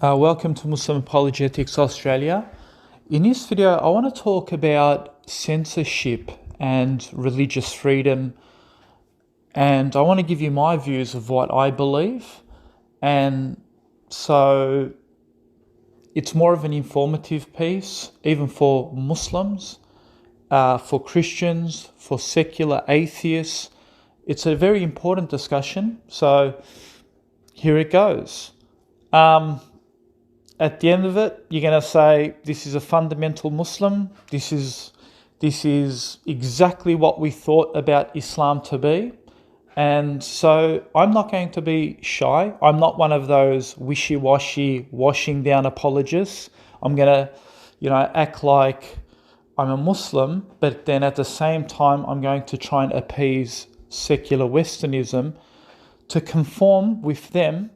Welcome to Muslim Apologetics Australia. In this video, I want to talk about censorship and religious freedom, and I want to give you my views of what I believe. And so it's more of an informative piece, even for Muslims, for Christians, for secular atheists. It's a very important discussion. So here it goes. At the end of it, you're going to say, this is a fundamental Muslim. This is exactly what we thought about Islam to be. And so I'm not going to be shy. I'm not one of those wishy-washy, washing down apologists. I'm going to, act like I'm a Muslim, but then at the same time, I'm going to try and appease secular Westernism to conform with them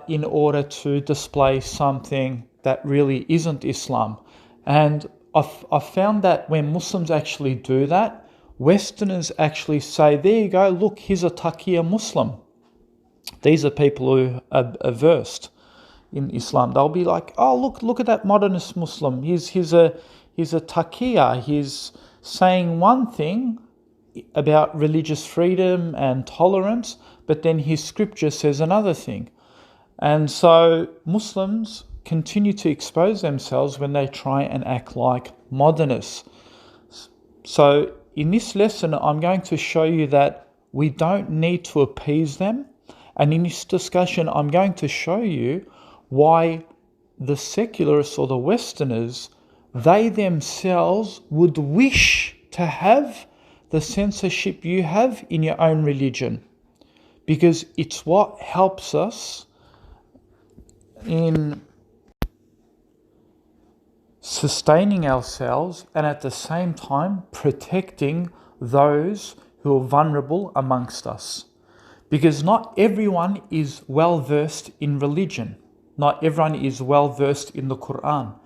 in order to display something that really isn't Islam. And I've found that when Muslims actually do that, Westerners actually say, there you go, look, here's a taqiyya Muslim. These are people who are versed in Islam. They'll be like, oh, look at that modernist Muslim. He's a taqiyya. He's saying one thing about religious freedom and tolerance, but then his scripture says another thing. And so Muslims continue to expose themselves when they try and act like modernists. So in this lesson, I'm going to show you that we don't need to appease them. And in this discussion, I'm going to show you why the secularists or the Westerners, they themselves would wish to have the censorship you have in your own religion, because it's what helps us in sustaining ourselves and at the same time protecting those who are vulnerable amongst us. Because not everyone is well versed in religion. Not everyone is well versed in the Quran.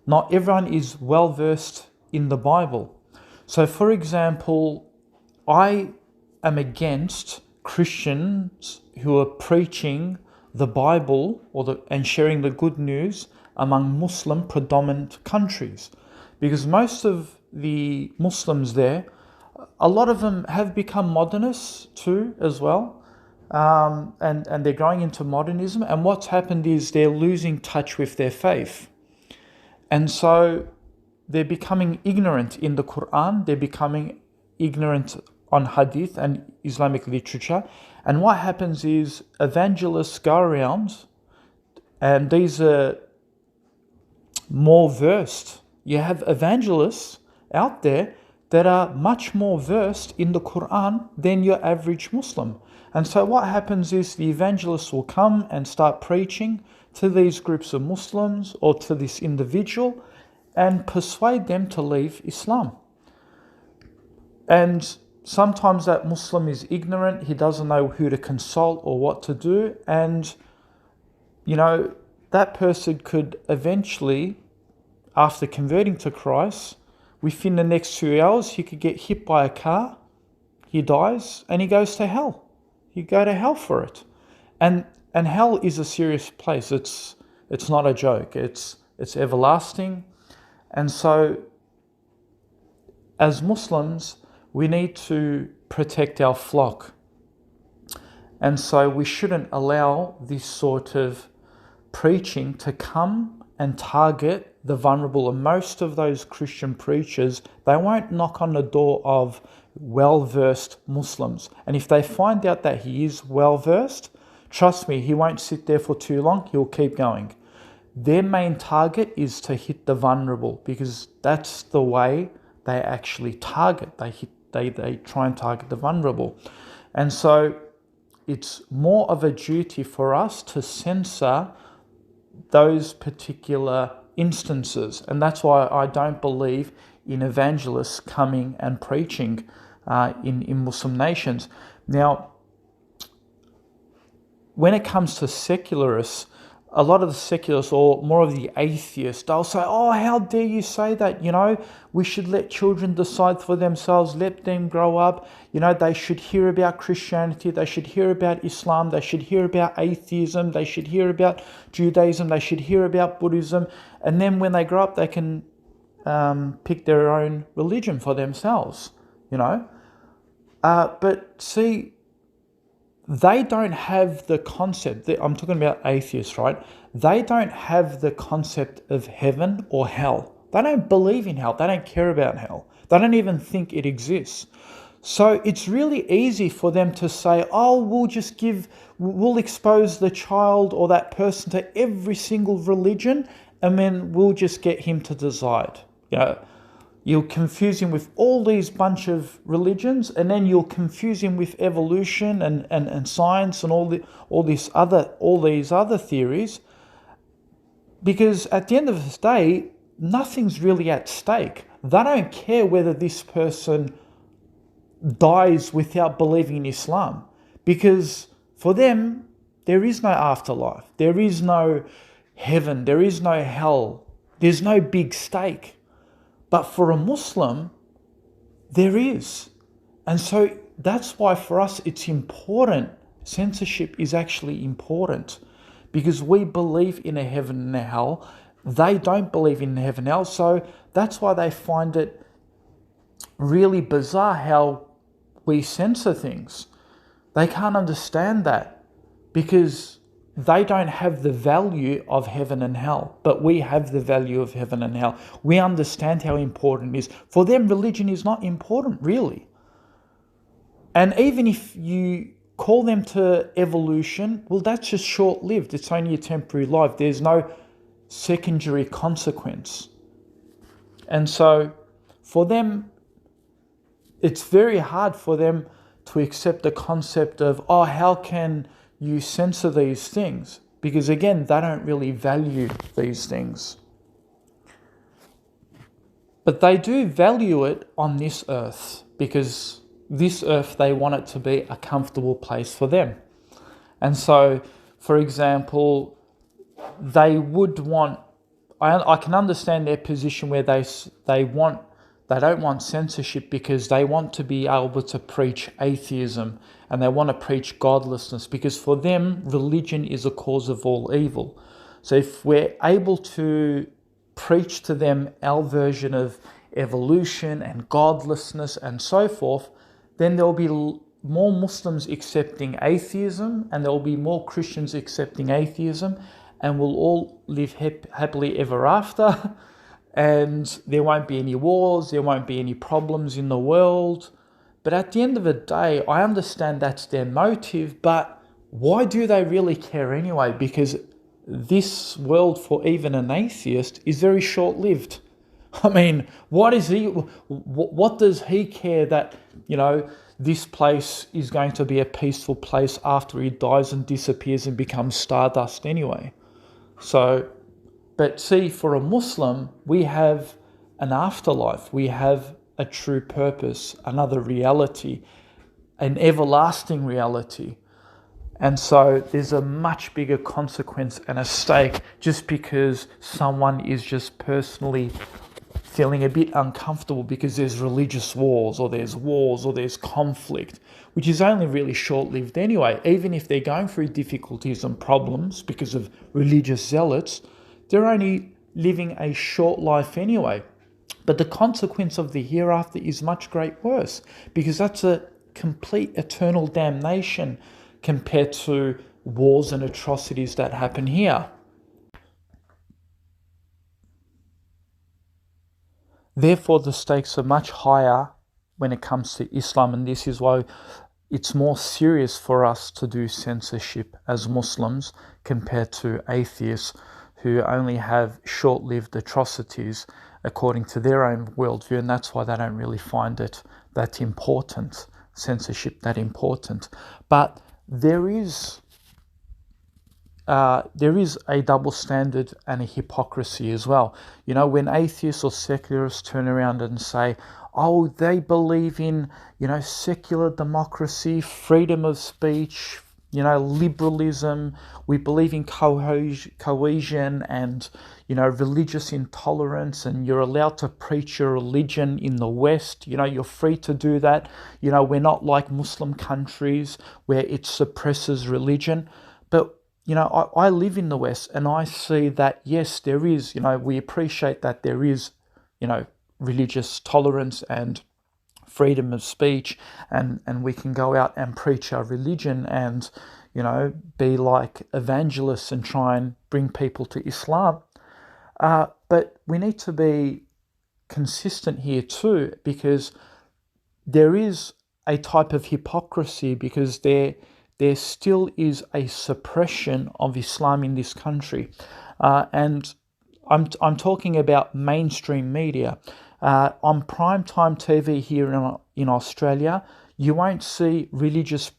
Not everyone is well versed in the Bible. So for example, I am against Christians who are preaching the Bible and sharing the good news among Muslim predominant countries, because most of the Muslims there, a lot of them have become modernists too as well, and they're going into modernism, and what's happened is they're losing touch with their faith, and so they're becoming ignorant in the Quran, they're becoming ignorant on hadith and Islamic literature. And what happens is evangelists go around, and these are more versed. You have evangelists out there that are much more versed in the Quran than your average Muslim. And so what happens is the evangelists will come and start preaching to these groups of Muslims or to this individual and persuade them to leave Islam. And sometimes that Muslim is ignorant, he doesn't know who to consult or what to do, and that person could eventually, after converting to Christ, within the next 2 hours, he could get hit by a car, he dies, and he goes to hell. You go to hell for it. And hell is a serious place. It's not a joke. It's everlasting. And so as Muslims, we need to protect our flock. And so we shouldn't allow this sort of preaching to come and target the vulnerable. And most of those Christian preachers, they won't knock on the door of well-versed Muslims. And if they find out that he is well-versed, trust me, he won't sit there for too long. He'll keep going. Their main target is to hit the vulnerable, because that's the way they actually target. They try and target the vulnerable. And so it's more of a duty for us to censor those particular instances. And that's why I don't believe in evangelists coming and preaching in Muslim nations. Now, when it comes to secularists, a lot of the secularists or more of the atheists, they'll say, oh, how dare you say that? We should let children decide for themselves, let them grow up. They should hear about Christianity, they should hear about Islam, they should hear about atheism, they should hear about Judaism, they should hear about Buddhism. And then when they grow up, they can pick their own religion for themselves, But see, they don't have the concept. I'm talking about atheists, right? They don't have the concept of heaven or hell. They don't believe in hell. They don't care about hell. They don't even think it exists. So it's really easy for them to say, oh, we'll expose the child or that person to every single religion, and then we'll just get him to decide. You'll confuse him with all these bunch of religions, and then you'll confuse him with evolution and science and all these other theories. Because at the end of the day, nothing's really at stake. They don't care whether this person dies without believing in Islam, because for them there is no afterlife, there is no heaven, there is no hell, there's no big stake. But for a Muslim, there is. And so that's why for us it's important. Censorship is actually important because we believe in a heaven and a hell. They don't believe in heaven and hell. So that's why they find it really bizarre how we censor things. They can't understand that because they don't have the value of heaven and hell, but we have the value of heaven and hell. We understand how important it is. For them, religion is not important, really. And even if you call them to evolution, well, that's just short-lived. It's only a temporary life. There's no secondary consequence. And so for them, it's very hard for them to accept the concept of, oh, how can you censor these things? Because again, they don't really value these things. But they do value it on this earth, because this earth, they want it to be a comfortable place for them. And so, for example, they would want, I can understand their position where they don't want censorship because they want to be able to preach atheism and they want to preach godlessness, because for them, religion is a cause of all evil. So if we're able to preach to them our version of evolution and godlessness and so forth, then there'll be more Muslims accepting atheism and there'll be more Christians accepting atheism, and we'll all live happily ever after. And there won't be any wars, there won't be any problems in the world. But at the end of the day, I understand that's their motive, but why do they really care anyway? Because this world, for even an atheist, is very short-lived. I mean, what does he care that, this place is going to be a peaceful place after he dies and disappears and becomes stardust anyway? So, but see, for a Muslim, we have an afterlife. We have a true purpose, another reality, an everlasting reality. And so there's a much bigger consequence and a stake just because someone is just personally feeling a bit uncomfortable because there's religious wars or there's conflict, which is only really short-lived anyway. Even if they're going through difficulties and problems because of religious zealots, they're only living a short life anyway. But the consequence of the hereafter is much great worse, because that's a complete eternal damnation compared to wars and atrocities that happen here. Therefore, the stakes are much higher when it comes to Islam, and this is why it's more serious for us to do censorship as Muslims compared to atheists who only have short-lived atrocities according to their own worldview, and that's why they don't really find it that important, censorship that important. But there is a double standard and a hypocrisy as well. When atheists or secularists turn around and say, they believe in, secular democracy, freedom of speech, liberalism. We believe in cohesion and, religious intolerance, and you're allowed to preach your religion in the West. You're free to do that. We're not like Muslim countries where it suppresses religion. But, I live in the West and I see that, yes, there is, we appreciate that there is, religious tolerance and freedom of speech, and we can go out and preach our religion and, be like evangelists and try and bring people to Islam. But we need to be consistent here too, because there is a type of hypocrisy, because there still is a suppression of Islam in this country. And I'm talking about mainstream media. On primetime TV here in Australia, you won't see religious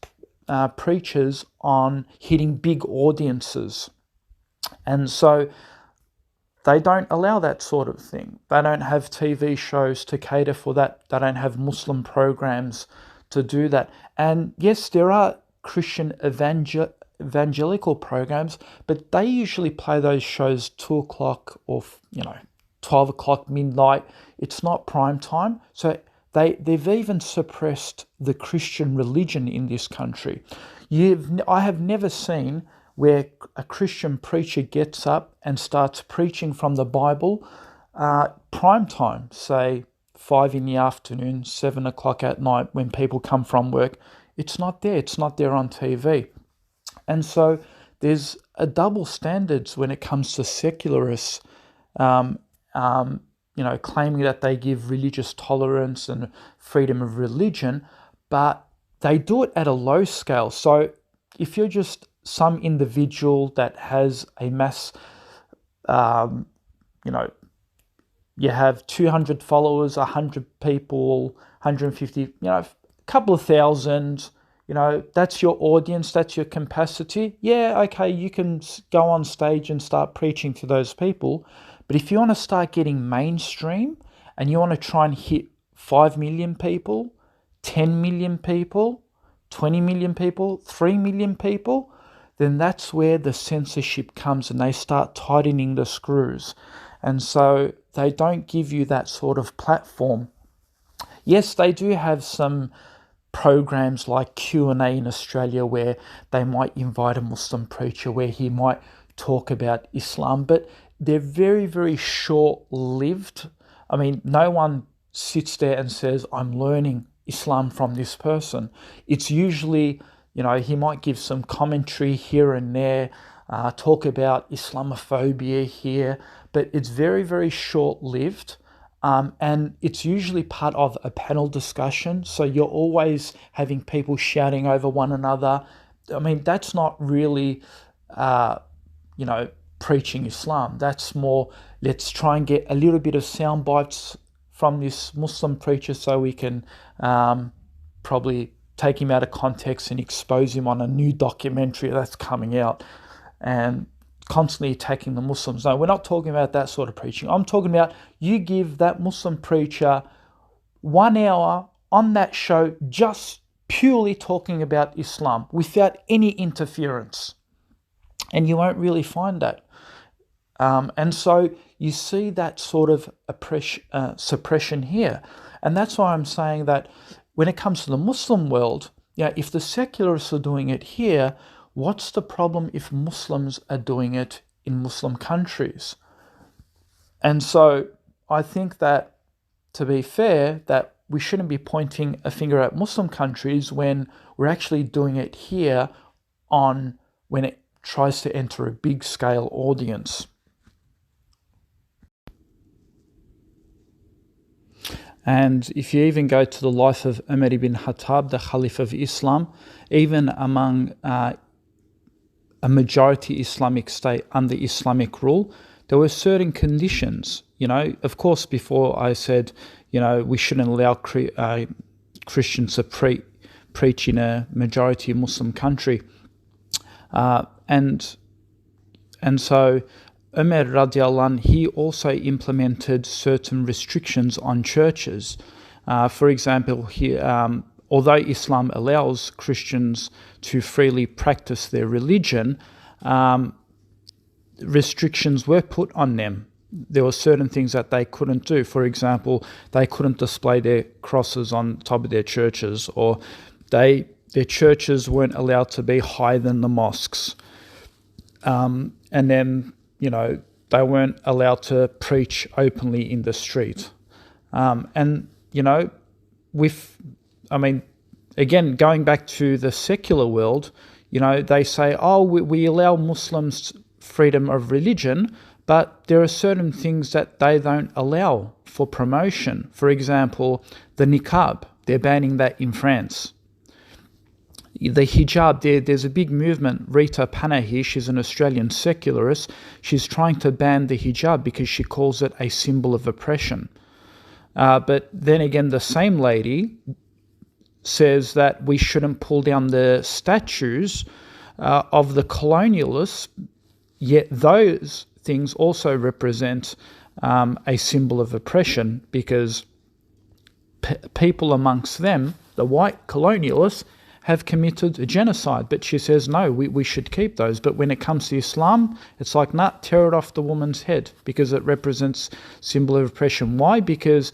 preachers on hitting big audiences. And so they don't allow that sort of thing. They don't have TV shows to cater for that. They don't have Muslim programs to do that. And yes, there are Christian evangelical programs, but they usually play those shows 2 o'clock or 12 o'clock, midnight. It's not prime time. So they've even suppressed the Christian religion in this country. I have never seen where a Christian preacher gets up and starts preaching from the Bible prime time, say 5 in the afternoon, 7 o'clock at night when people come from work. It's not there. It's not there on TV. And so there's a double standards when it comes to secularists, claiming that they give religious tolerance and freedom of religion, but they do it at a low scale. So if you're just some individual that has a mass, you have 200 followers, 100 people, 150, a couple of thousand, that's your audience, that's your capacity. Yeah, okay, you can go on stage and start preaching to those people. But if you want to start getting mainstream and you want to try and hit 5 million people, 10 million people, 20 million people, 3 million people, then that's where the censorship comes and they start tightening the screws. And so they don't give you that sort of platform. Yes, they do have some programs like Q&A in Australia where they might invite a Muslim preacher where he might talk about Islam, but they're very, very short-lived. I mean, no one sits there and says, I'm learning Islam from this person. It's usually, he might give some commentary here and there, talk about Islamophobia here, but it's very, very short-lived. And it's usually part of a panel discussion. So you're always having people shouting over one another. I mean, that's not really, preaching Islam. That's more, let's try and get a little bit of sound bites from this Muslim preacher so we can probably take him out of context and expose him on a new documentary that's coming out and constantly attacking the Muslims. No, we're not talking about that sort of preaching. I'm talking about you give that Muslim preacher 1 hour on that show just purely talking about Islam without any interference. And you won't really find that. And so you see that sort of suppression here. And that's why I'm saying that when it comes to the Muslim world, if the secularists are doing it here, what's the problem if Muslims are doing it in Muslim countries? And so I think that, to be fair, that we shouldn't be pointing a finger at Muslim countries when we're actually doing it here when it tries to enter a big scale audience. And if you even go to the life of Umar ibn Khattab, the Caliph of Islam, even among a majority Islamic state under Islamic rule, there were certain conditions. Of course, before I said, we shouldn't allow Christians to preach in a majority Muslim country. And so Umar radiallahu anh, he also implemented certain restrictions on churches. For example, although Islam allows Christians to freely practice their religion, restrictions were put on them. There were certain things that they couldn't do. For example, they couldn't display their crosses on top of their churches, or their churches weren't allowed to be higher than the mosques. And then, they weren't allowed to preach openly in the street. Again, going back to the secular world, they say, we allow Muslims freedom of religion, but there are certain things that they don't allow for promotion. For example, the niqab, they're banning that in France. The hijab, there's a big movement. Rita Panahi, she's an Australian secularist. She's trying to ban the hijab because she calls it a symbol of oppression. But then again, the same lady says that we shouldn't pull down the statues of the colonialists, yet those things also represent a symbol of oppression, because people amongst them, the white colonialists, have committed a genocide. But she says, no, we should keep those. But when it comes to Islam, it's like, nah, tear it off the woman's head, because it represents symbol of oppression. Why? Because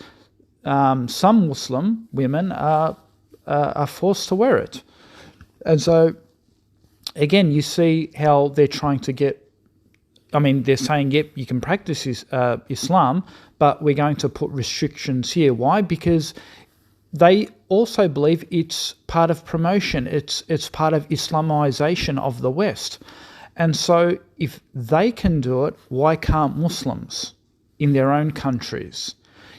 some Muslim women are forced to wear it. And so, again, you see how they're trying to they're saying, yep, you can practice Islam, but we're going to put restrictions here. Why? Because they also believe it's part of promotion. It's part of Islamization of the West. And so if they can do it, why can't Muslims in their own countries?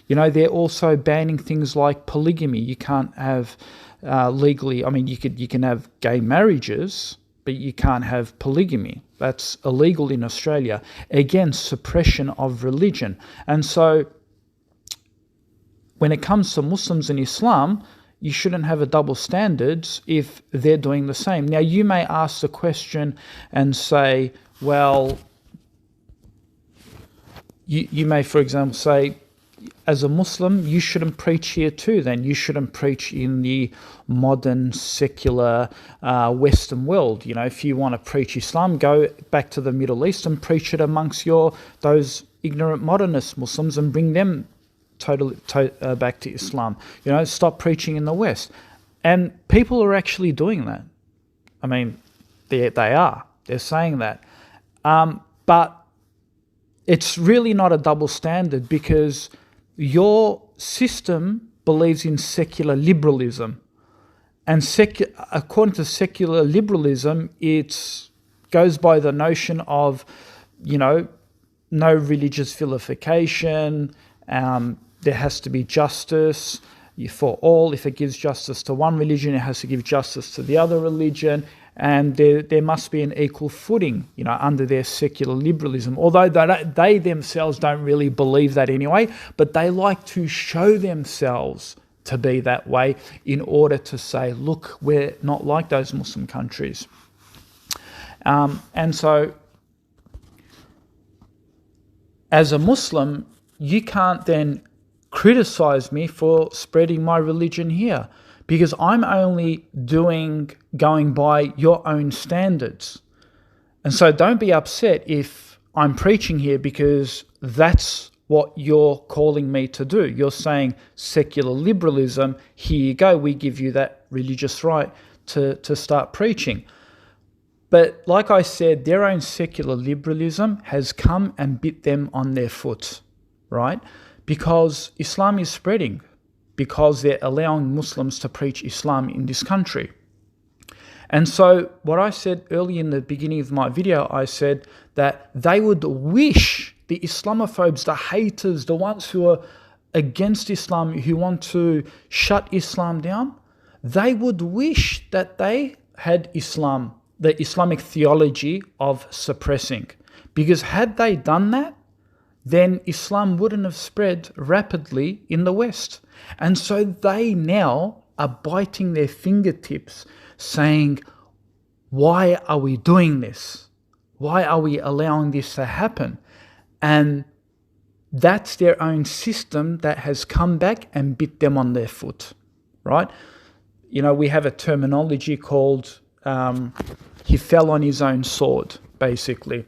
They're also banning things like polygamy. You can't have legally, you can have gay marriages, but you can't have polygamy. That's illegal in Australia. Again, suppression of religion. And so when it comes to Muslims and Islam, you shouldn't have a double standards if they're doing the same. Now, you may ask the question and say, well, you may, for example, say, as a Muslim, you shouldn't preach here too, then. You shouldn't preach in the modern, secular, Western world. If you want to preach Islam, go back to the Middle East and preach it amongst those ignorant modernist Muslims and bring them totally back to Islam. Stop preaching in the West. And people are actually doing that. They are. They're saying that. But it's really not a double standard, because your system believes in secular liberalism. And according to secular liberalism, it goes by the notion of, no religious vilification, there has to be justice for all. If it gives justice to one religion, it has to give justice to the other religion. And there must be an equal footing, under their secular liberalism. Although they themselves don't really believe that anyway, but they like to show themselves to be that way in order to say, look, we're not like those Muslim countries. And so, as a Muslim, you can't then criticize me for spreading my religion here, because I'm only going by your own standards. And so don't be upset if I'm preaching here, because that's what you're calling me to do. You're saying secular liberalism, here you go, we give you that religious right to start preaching. But like I said, their own secular liberalism has come and bit them on their foot, right? Because Islam is spreading, because they're allowing Muslims to preach Islam in this country. And so what I said early in the beginning of my video, I said that they would wish, the Islamophobes, the haters, the ones who are against Islam, who want to shut Islam down, they would wish that they had Islam, the Islamic theology of suppressing. Because had they done that, then Islam wouldn't have spread rapidly in the West. And so they now are biting their fingertips, saying, why are we doing this? Why are we allowing this to happen? And that's their own system that has come back and bit them on their foot, right? we have a terminology called he fell on his own sword, basically.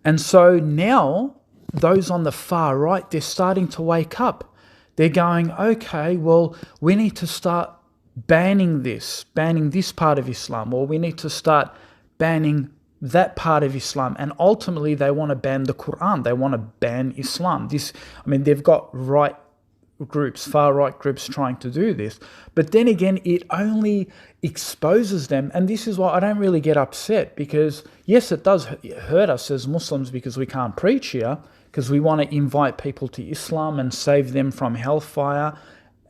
And so now those on the far right, they're starting to wake up. They're going, okay, well, we need to start banning this part of Islam, or we need to start banning that part of Islam. And ultimately, they want to ban the Quran. They want to ban Islam. They've got far right groups trying to do this. But then again, it only exposes them. And this is why I don't really get upset, because yes, it does hurt us as Muslims because we can't preach here, because we want to invite people to Islam and save them from hellfire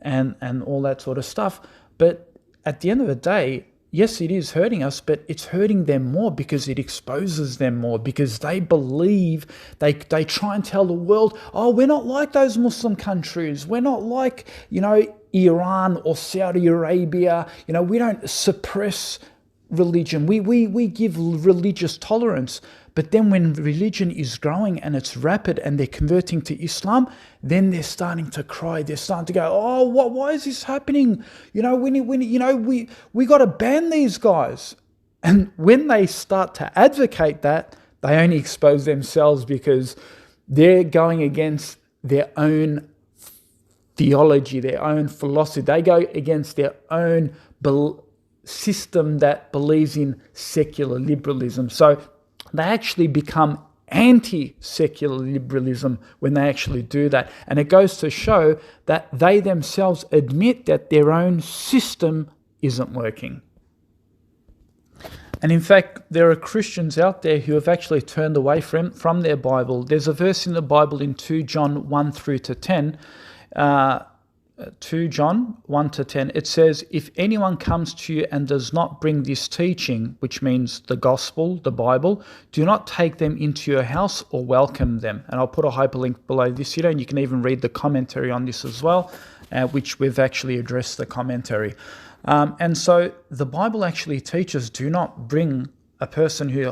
and all that sort of stuff. But at the end of the day, yes, it is hurting us, but it's hurting them more because it exposes them more, because they believe, they try and tell the world, oh, we're not like those Muslim countries. We're not like, Iran or Saudi Arabia. We don't suppress religion. We give religious tolerance. But then when religion is growing and it's rapid and they're converting to Islam, then they're starting to cry. They're starting to go, oh, why is this happening? We got to ban these guys. And when they start to advocate that, they only expose themselves, because they're going against their own theology, their own philosophy. They go against their own system that believes in secular liberalism. So they actually become anti-secular liberalism when they actually do that. And it goes to show that they themselves admit that their own system isn't working. And in fact, there are Christians out there who have actually turned away from their Bible. There's a verse in the Bible in 2 John 1 through to 10, 2 John 1 to 10, it says, if anyone comes to you and does not bring this teaching, which means the gospel, the Bible, do not take them into your house or welcome them. And I'll put a hyperlink below this video, and you can even read the commentary on this as well, which we've actually addressed the commentary. And so the Bible actually teaches, do not bring a person who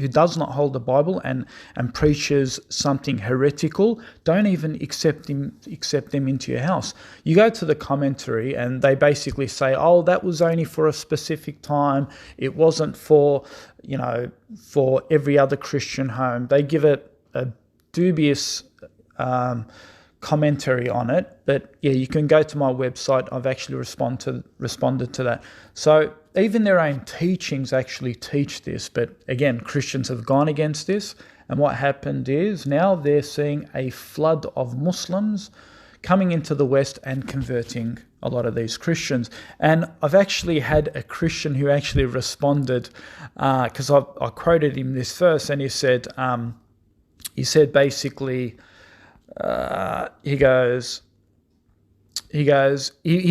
does not hold the Bible and preaches something heretical. Don't even accept them into your house. You go to the commentary and they basically say, oh, that was only for a specific time. It wasn't for every other Christian home. They give it a dubious commentary on it. But yeah, you can go to my website. I've actually responded to that. So even their own teachings actually teach this. But again, Christians have gone against this. And what happened is now they're seeing a flood of Muslims coming into the West and converting a lot of these Christians. And I've actually had a Christian who actually responded, because I quoted him this verse, and he said basically, he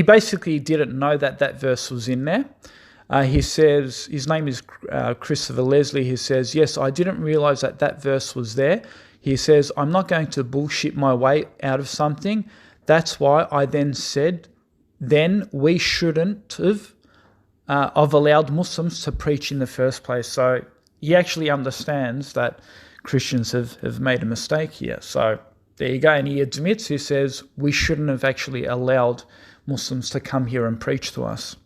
basically didn't know that verse was in there. He says, his name is Christopher Leslie. He says, yes, I didn't realize that verse was there. He says, I'm not going to bullshit my way out of something. That's why I then said, then we shouldn't have allowed Muslims to preach in the first place. So he actually understands that Christians have made a mistake here. So there you go. And he admits, he says, we shouldn't have actually allowed Muslims to come here and preach to us.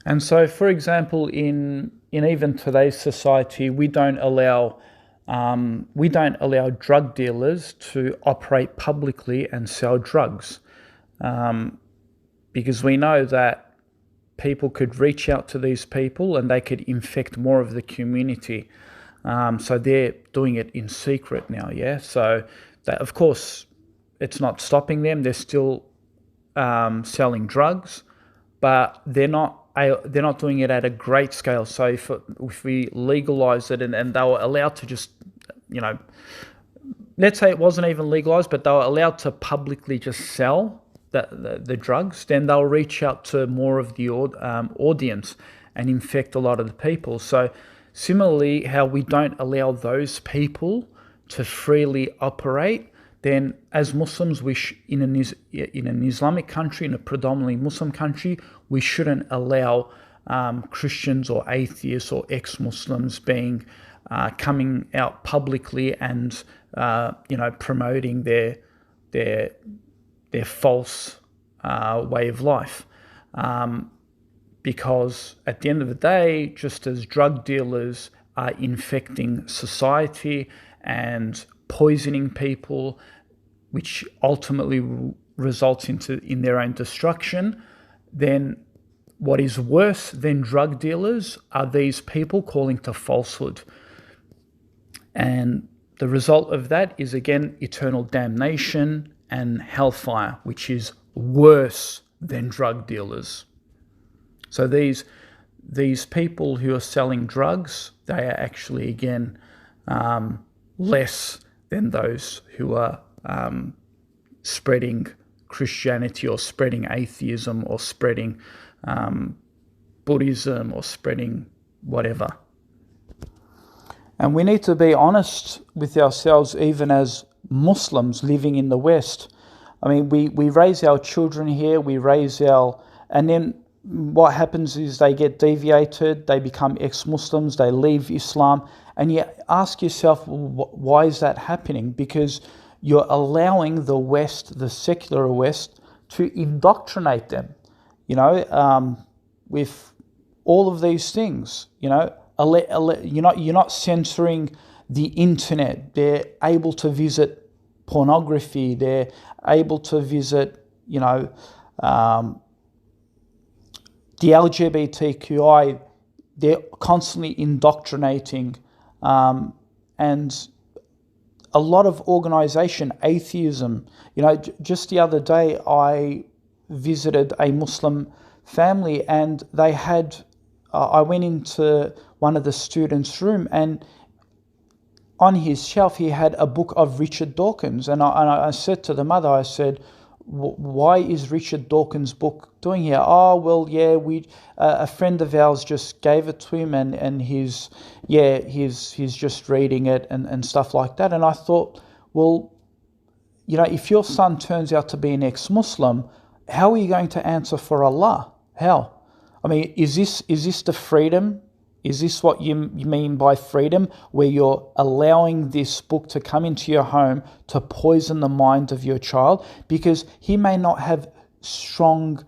And so, for example, in even today's society, we don't allow drug dealers to operate publicly and sell drugs, because we know that people could reach out to these people and they could infect more of the community. So they're doing it in secret now, yeah? So, that, of course, it's not stopping them. They're still selling drugs, but they're not doing it at a great scale. So if we legalize it and they were allowed to just, let's say it wasn't even legalized, but they were allowed to publicly just sell the drugs, then they'll reach out to more of the audience and infect a lot of the people. So similarly, how we don't allow those people to freely operate, then as Muslims, in an Islamic country, in a predominantly Muslim country, we shouldn't allow Christians or atheists or ex-Muslims coming out publicly and promoting their false way of life. Because at the end of the day, just as drug dealers are infecting society and poisoning people, which ultimately results in their own destruction, then what is worse than drug dealers are these people calling to falsehood. And the result of that is, again, eternal damnation and hellfire, which is worse than drug dealers. So these people who are selling drugs, they are actually, again, less than those who are spreading Christianity or spreading atheism or spreading Buddhism or spreading whatever. And we need to be honest with ourselves, even as Muslims living in the West. I mean, we raise our children here, and then what happens is they get deviated, they become ex-Muslims, they leave Islam, and you ask yourself, why is that happening? Because you're allowing the West, the secular West, to indoctrinate them, with all of these things. You're not censoring the internet. They're able to visit pornography. They're able to visit, the LGBTQI. They're constantly indoctrinating, and a lot of organisation, atheism. Just the other day I visited a Muslim family, and they had, I went into one of the students' room, and on his shelf he had a book of Richard Dawkins, and I said to the mother, I said, why is Richard Dawkins' book doing here? Oh, well, yeah, a friend of ours just gave it to him, and he's just reading it and stuff like that. And I thought, well, if your son turns out to be an ex-Muslim, how are you going to answer for Allah? How? I mean, is this the freedom? Is this what you mean by freedom, where you're allowing this book to come into your home to poison the mind of your child? Because he may not have strong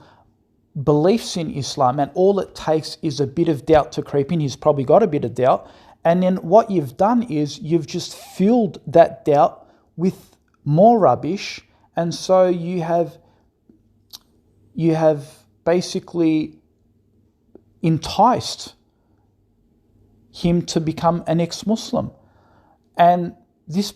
beliefs in Islam, and all it takes is a bit of doubt to creep in. He's probably got a bit of doubt. And then what you've done is you've just filled that doubt with more rubbish. And so you have basically enticed him to become an ex-Muslim. And this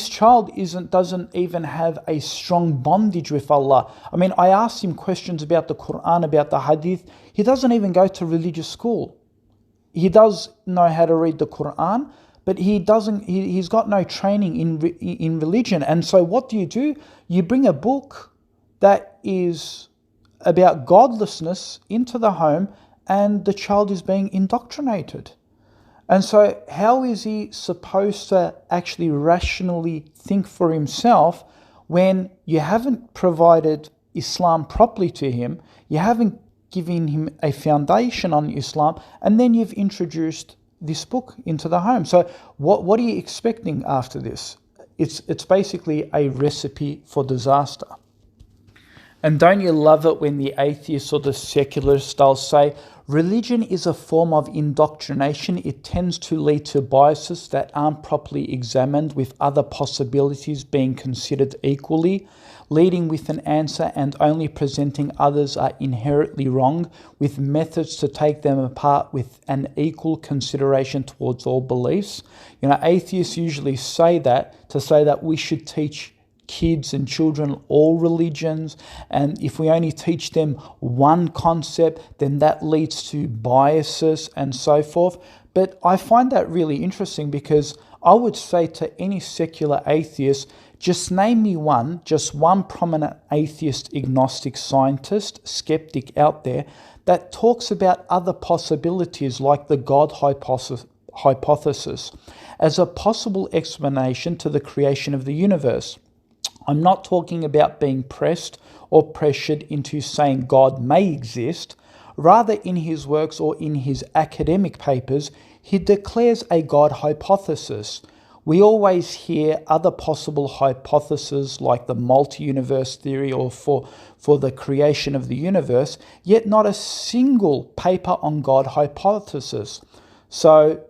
child doesn't even have a strong bondage with Allah. I mean, I asked him questions about the Quran, about the Hadith. He doesn't even go to religious school. He does know how to read the Quran, but he's got no training in religion. And so what do? You bring a book that is about godlessness into the home, and the child is being indoctrinated. And so how is he supposed to actually rationally think for himself when you haven't provided Islam properly to him, you haven't given him a foundation on Islam, and then you've introduced this book into the home? So what are you expecting after this? It's basically a recipe for disaster. And don't you love it when the atheists or the secularists, they'll say, religion is a form of indoctrination. It tends to lead to biases that aren't properly examined, with other possibilities being considered equally. Leading with an answer and only presenting others are inherently wrong, with methods to take them apart with an equal consideration towards all beliefs. Atheists usually say that we should teach kids and children all religions, and if we only teach them one concept, then that leads to biases and so forth. But I find that really interesting, because I would say to any secular atheist, just name me just one prominent atheist, agnostic, scientist, skeptic out there that talks about other possibilities like the God hypothesis as a possible explanation to the creation of the universe. I'm not talking about being pressed or pressured into saying God may exist. Rather, in his works or in his academic papers, he declares a God hypothesis, We always hear other possible hypotheses like the multi-universe theory or for the creation of the universe, yet not a single paper on God hypothesis. So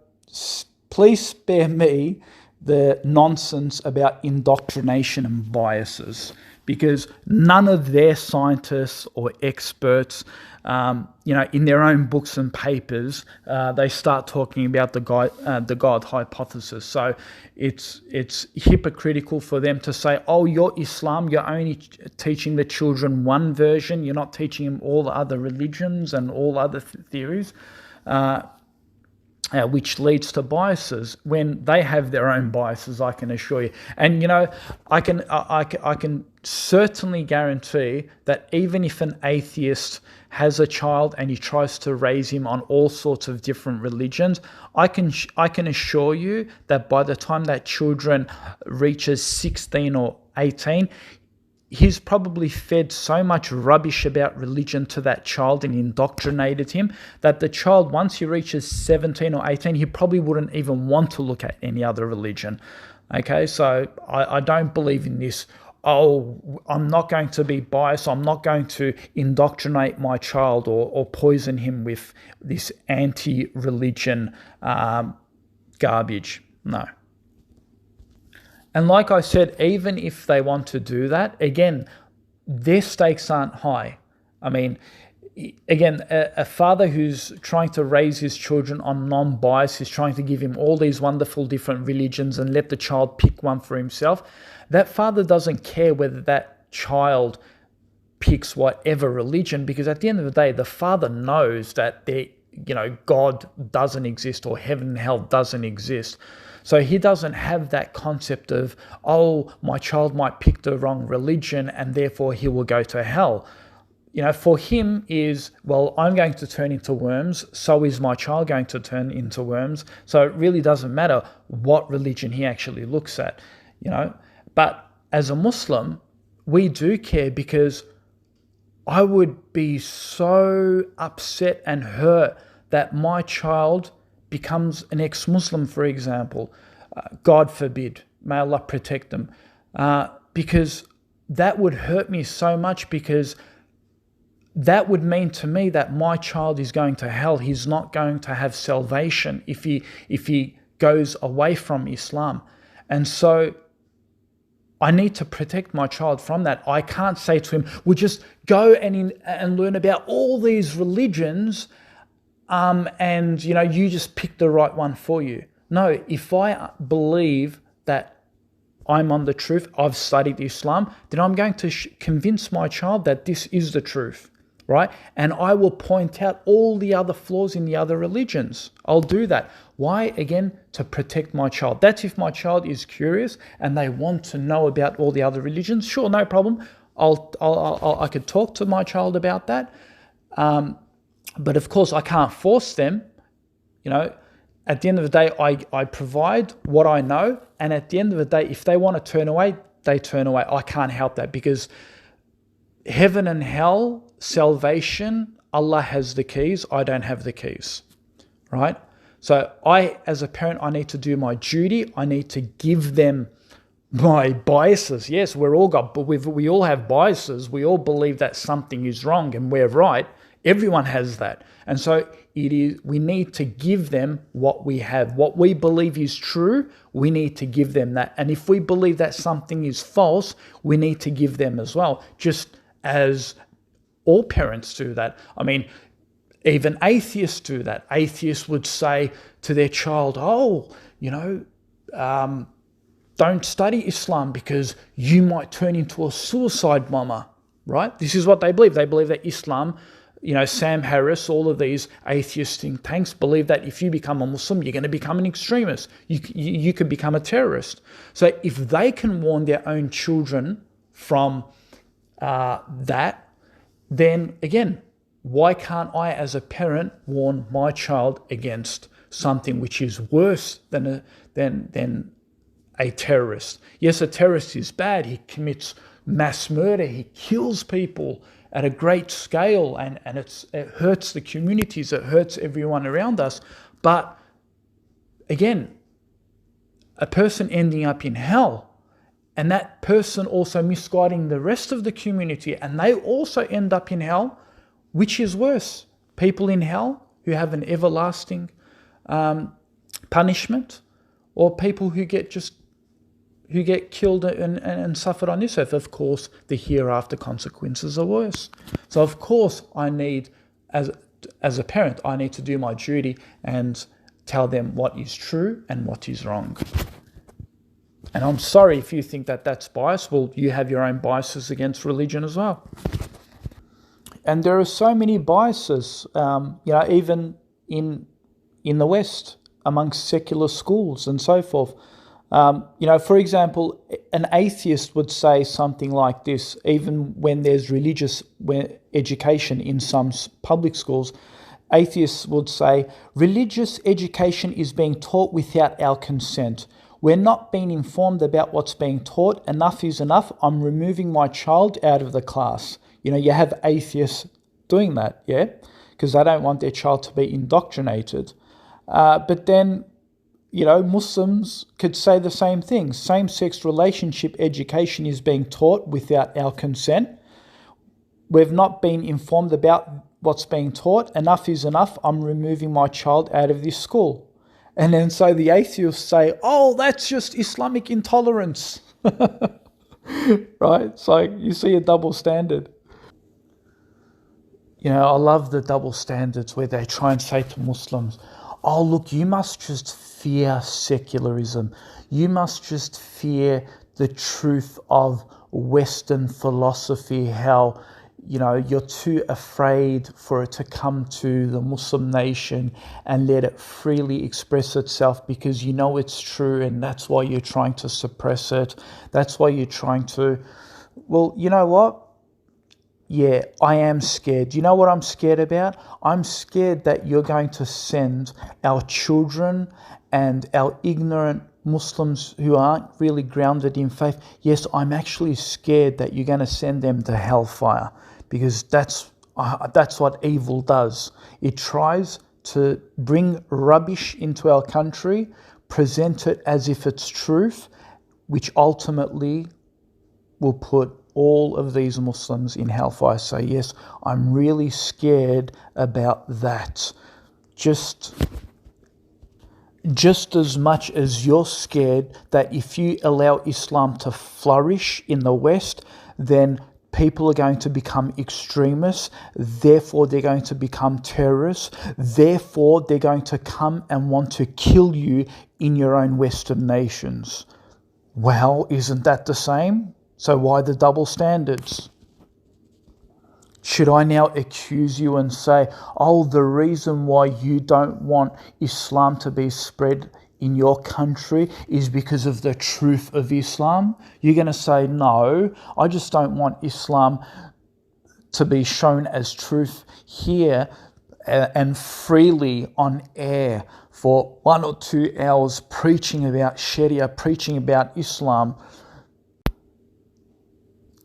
please spare me the nonsense about indoctrination and biases, because none of their scientists or experts, in their own books and papers, they start talking about the God hypothesis. So it's hypocritical for them to say, "Oh, you're Islam. You're only teaching the children one version. You're not teaching them all the other religions and all other theories." Which leads to biases when they have their own biases, I can assure you. And I can certainly guarantee that even if an atheist has a child and he tries to raise him on all sorts of different religions, I can assure you that by the time that children reaches 16 or 18, he's probably fed so much rubbish about religion to that child and indoctrinated him that the child, once he reaches 17 or 18, he probably wouldn't even want to look at any other religion. Okay, so I don't believe in this, I'm not going to be biased, I'm not going to indoctrinate my child or poison him with this anti-religion garbage. No. And like I said, even if they want to do that, again, their stakes aren't high. I mean, again, a father who's trying to raise his children on non-bias, who's trying to give him all these wonderful different religions and let the child pick one for himself, that father doesn't care whether that child picks whatever religion, because at the end of the day, the father knows that God doesn't exist or heaven and hell doesn't exist. So he doesn't have that concept of, my child might pick the wrong religion and therefore he will go to hell. For him is, I'm going to turn into worms, so is my child going to turn into worms. So it really doesn't matter what religion he actually looks at, But as a Muslim, we do care, because I would be so upset and hurt that my child becomes an ex-Muslim, for example. God forbid, may Allah protect them. Because that would hurt me so much, because that would mean to me that my child is going to hell. He's not going to have salvation if he goes away from Islam. And so I need to protect my child from that. I can't say to him, well, just go and learn about all these religions, and you just pick the right one for you. No, if I believe that I'm on the truth, I've studied Islam, then I'm going to convince my child that this is the truth, right? And I will point out all the other flaws in the other religions. I'll do that. Why? Again, to protect my child. That's if my child is curious and they want to know about all the other religions. Sure, no problem. I could talk to my child about that. But of course, I can't force them. At the end of the day, I provide what I know. And at the end of the day, if they want to turn away, they turn away. I can't help that, because heaven and hell, salvation, Allah has the keys. I don't have the keys, right? So as a parent, I need to do my duty. I need to give them my biases. Yes, we all have biases. We all believe that something is wrong and we're right. Everyone has that. And so we need to give them what we have. What we believe is true, we need to give them that. And if we believe that something is false, we need to give them as well, just as all parents do that. I mean, even atheists do that. Atheists would say to their child, don't study Islam because you might turn into a suicide bomber, right? This is what they believe. They believe that Islam, Sam Harris, all of these atheist think tanks believe that if you become a Muslim, you're going to become an extremist. You could become a terrorist. So if they can warn their own children from that, then again, why can't I as a parent warn my child against something which is worse than a terrorist? Yes, a terrorist is bad. He commits mass murder. He kills people at a great scale, and it hurts the communities. It hurts everyone around us. But again, a person ending up in hell, and that person also misguiding the rest of the community, and they also end up in hell, which is worse? People in hell who have an everlasting punishment, or people who get killed and suffered on this earth? Of course, the hereafter consequences are worse. So of course, I need, as a parent, I need to do my duty and tell them what is true and what is wrong. And I'm sorry if you think that that's bias. Well, you have your own biases against religion as well. And there are so many biases, even in the West, amongst secular schools and so forth. For example, an atheist would say something like this, even when there's religious education in some public schools. Atheists would say, religious education is being taught without our consent. We're not being informed about what's being taught. Enough is enough. I'm removing my child out of the class. You have atheists doing that, yeah? Because they don't want their child to be indoctrinated. But then, Muslims could say the same thing. Same-sex relationship education is being taught without our consent. We've not been informed about what's being taught. Enough is enough. I'm removing my child out of this school. And then so the atheists say, oh, that's just Islamic intolerance. Right? So you see a double standard. I love the double standards where they try and say to Muslims, oh, look, you must just fear secularism. You must just fear the truth of Western philosophy, how, you're too afraid for it to come to the Muslim nation and let it freely express itself because it's true, and that's why you're trying to suppress it. That's why you're trying to... Well, you know what? Yeah, I am scared. You know what I'm scared about? I'm scared that you're going to send our children and our ignorant Muslims who aren't really grounded in faith. Yes, I'm actually scared that you're going to send them to hellfire, because that's what evil does. It tries to bring rubbish into our country, present it as if it's truth, which ultimately will put all of these Muslims in hellfire. So yes, I'm really scared about that. Just as much as you're scared that if you allow Islam to flourish in the West, then people are going to become extremists, therefore they're going to become terrorists, therefore they're going to come and want to kill you in your own Western nations. Well, isn't that the same? So why the double standards? Should I now accuse you and say, oh, the reason why you don't want Islam to be spread in your country is because of the truth of Islam? You're going to say, no, I just don't want Islam to be shown as truth here and freely on air for 1 or 2 hours preaching about Sharia, preaching about Islam.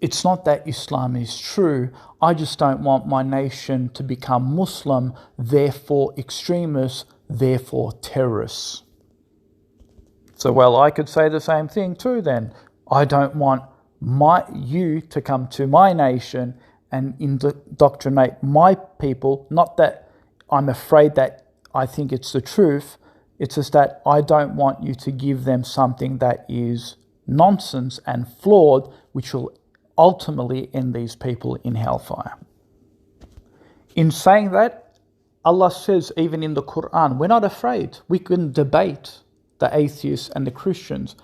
It's not that Islam is true. I just don't want my nation to become Muslim, therefore extremists, therefore terrorists. So, well, I could say the same thing too then. I don't want you to come to my nation and indoctrinate my people. Not that I'm afraid that I think it's the truth. It's just that I don't want you to give them something that is nonsense and flawed, which will ultimately end these people in hellfire. In saying that, Allah says even in the Quran, we're not afraid. We can debate the atheists and the Christians,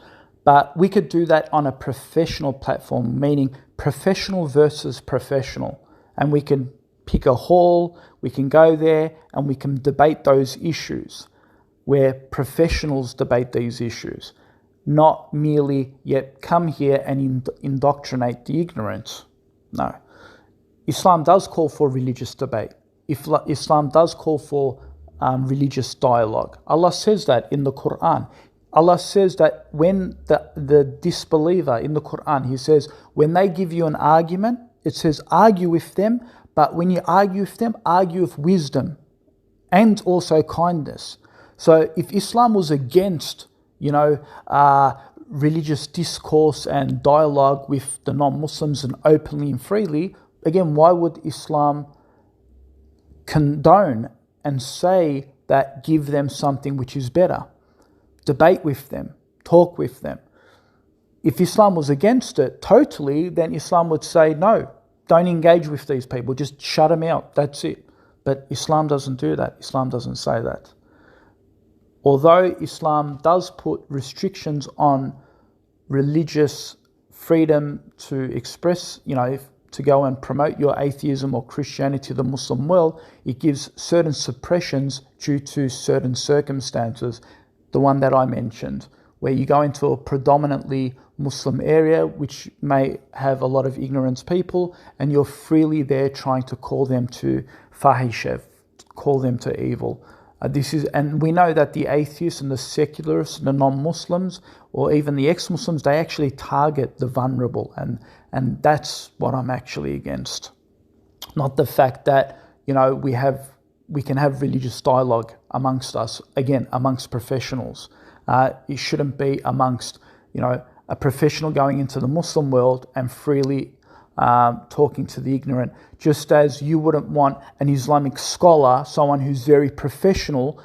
but we could do that on a professional platform, meaning professional versus professional. And we can pick a hall, we can go there and we can debate those issues where professionals debate these issues. Not merely yet come here and indoctrinate the ignorant. No. Islam does call for religious debate. Islam does call for religious dialogue. Allah says that in the Quran. Allah says that when the disbeliever in the Quran, He says, when they give you an argument, it says argue with them, but when you argue with them, argue with wisdom and also kindness. So if Islam was against religious discourse and dialogue with the non-Muslims and openly and freely, again, why would Islam condone and say that give them something which is better? Debate with them, talk with them. If Islam was against it totally, then Islam would say, no, don't engage with these people, just shut them out, that's it. But Islam doesn't do that. Islam doesn't say that. Although Islam does put restrictions on religious freedom to express, to go and promote your atheism or Christianity to the Muslim world, it gives certain suppressions due to certain circumstances. The one that I mentioned, where you go into a predominantly Muslim area, which may have a lot of ignorant people, and you're freely there trying to call them to fahisha, call them to evil. And we know that the atheists and the secularists, the non-Muslims, or even the ex-Muslims, they actually target the vulnerable, and that's what I'm actually against. Not the fact that we can have religious dialogue amongst us, again, amongst professionals. It shouldn't be amongst a professional going into the Muslim world and freely talking to the ignorant, just as you wouldn't want an Islamic scholar, someone who's very professional,